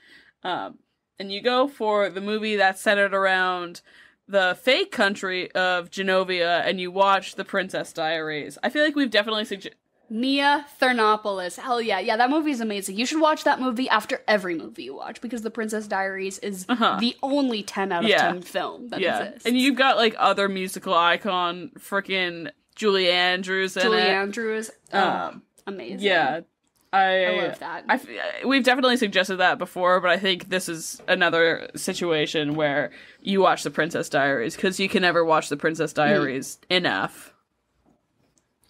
And you go for the movie that's centered around the fake country of Genovia, and you watch The Princess Diaries. I feel like we've definitely Mia Thermopolis. Hell yeah. Yeah, that movie's amazing. You should watch that movie after every movie you watch, because The Princess Diaries is the only 10 out of 10 film that exists. And you've got, like, other musical icon, frickin' Julie Andrews in it. Julie Andrews. Amazing. Yeah. I love that. We've definitely suggested that before, but I think this is another situation where you watch The Princess Diaries, because you can never watch The Princess Diaries enough.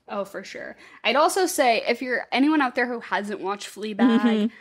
Oh, for sure. I'd also say, if you're anyone out there who hasn't watched Fleabag,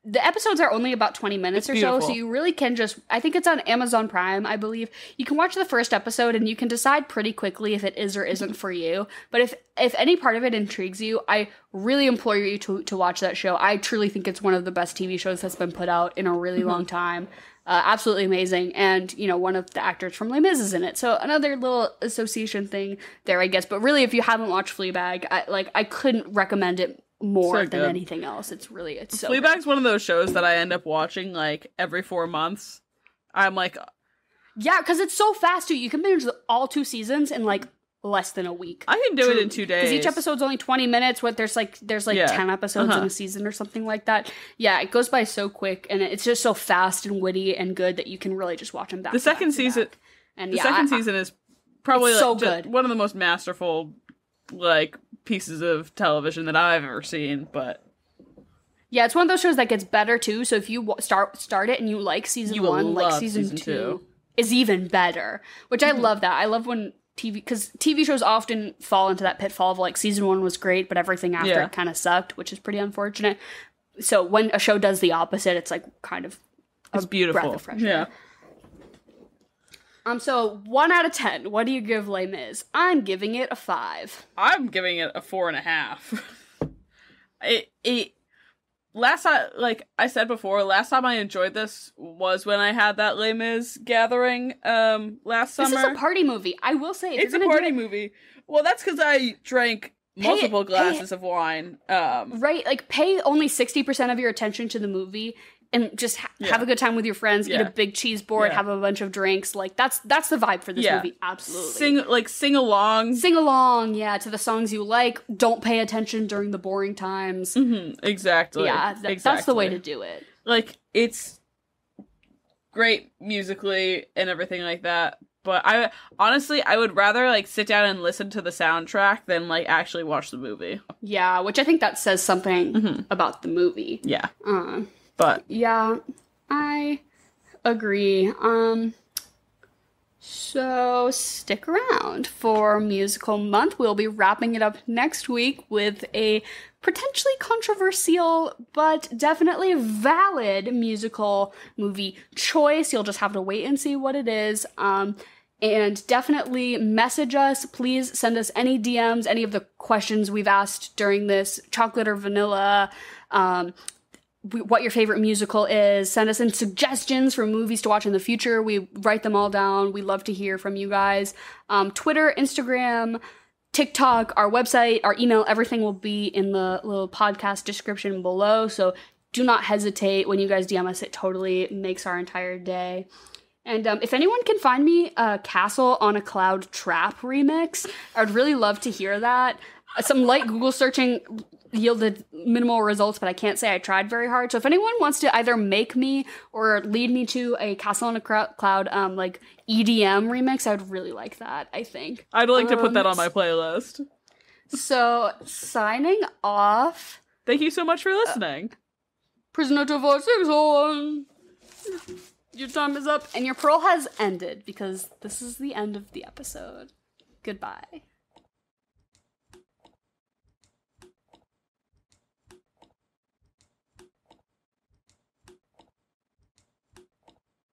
the episodes are only about 20 minutes or so you really can just, I think it's on Amazon Prime, I believe. You can watch the first episode and you can decide pretty quickly if it is or isn't for you. But if any part of it intrigues you, I really implore you to watch that show. I truly think it's one of the best TV shows that's been put out in a really long time. Absolutely amazing. And, you know, one of the actors from Les Mis is in it. So another little association thing there, I guess. But really, if you haven't watched Fleabag, I couldn't recommend it more than anything else. It's so Fleabag's good. One of those shows that I end up watching, like, every 4 months. I'm like... Yeah, because it's so fast, too. You can binge all 2 seasons in, like, less than a week. I can do it in 2 days. Because each episode's only 20 minutes, there's 10 episodes in a season or something like that. Yeah, it goes by so quick, and it's just so fast and witty and good that you can really just watch them back. The second season is probably so good. One of the most masterful, like, pieces of television that I've ever seen, but... Yeah, it's one of those shows that gets better, too, so if you start it and you like season 1, like season 2 is even better, which I love that. I love when because TV shows often fall into that pitfall of, like, season 1 was great, but everything after it kind of sucked, which is pretty unfortunate. So when a show does the opposite, it's, like, kind of it's beautiful. Breath of fresh air. So 1 out of 10. What do you give Les Mis? I'm giving it a 5. I'm giving it a 4.5. Last time, like I said before, last time I enjoyed this was when I had that Les Mis gathering last summer. This is a party movie. I will say, it's a party movie. Well, that's because I drank multiple glasses of wine. Right, like pay only 60% of your attention to the movie. And just have a good time with your friends, eat a big cheese board, have a bunch of drinks. Like, that's the vibe for this movie, absolutely. Sing along. Sing along, to the songs you like. Don't pay attention during the boring times. Mm-hmm, exactly. Yeah, that's the way to do it. Like, it's great musically and everything like that. But I would rather, like, sit down and listen to the soundtrack than, like, actually watch the movie. Yeah, which I think that says something about the movie. Yeah. But yeah, I agree. So stick around for Musical Month. We'll be wrapping it up next week with a potentially controversial but definitely valid musical movie choice. You'll just have to wait and see what it is. And definitely message us. Please send us any DMs, any of the questions we've asked during this, chocolate or vanilla, what your favorite musical is. Send us in suggestions for movies to watch in the future. We write them all down. We love to hear from you guys. Twitter, Instagram, TikTok, our website, our email, everything will be in the little podcast description below. So do not hesitate when you guys DM us. It totally makes our entire day. And if anyone can find me a Castle on a Cloud Trap remix, I would really love to hear that. Some light Google searching yielded minimal results, but I can't say I tried very hard. So if anyone wants to either make me or lead me to a Castle on a Cloud like EDM remix, I would really like that, I think. I'd like to put that on my playlist. So, signing off. Thank you so much for listening. Prisoner 2461. Your time is up, and your parole has ended, because this is the end of the episode. Goodbye.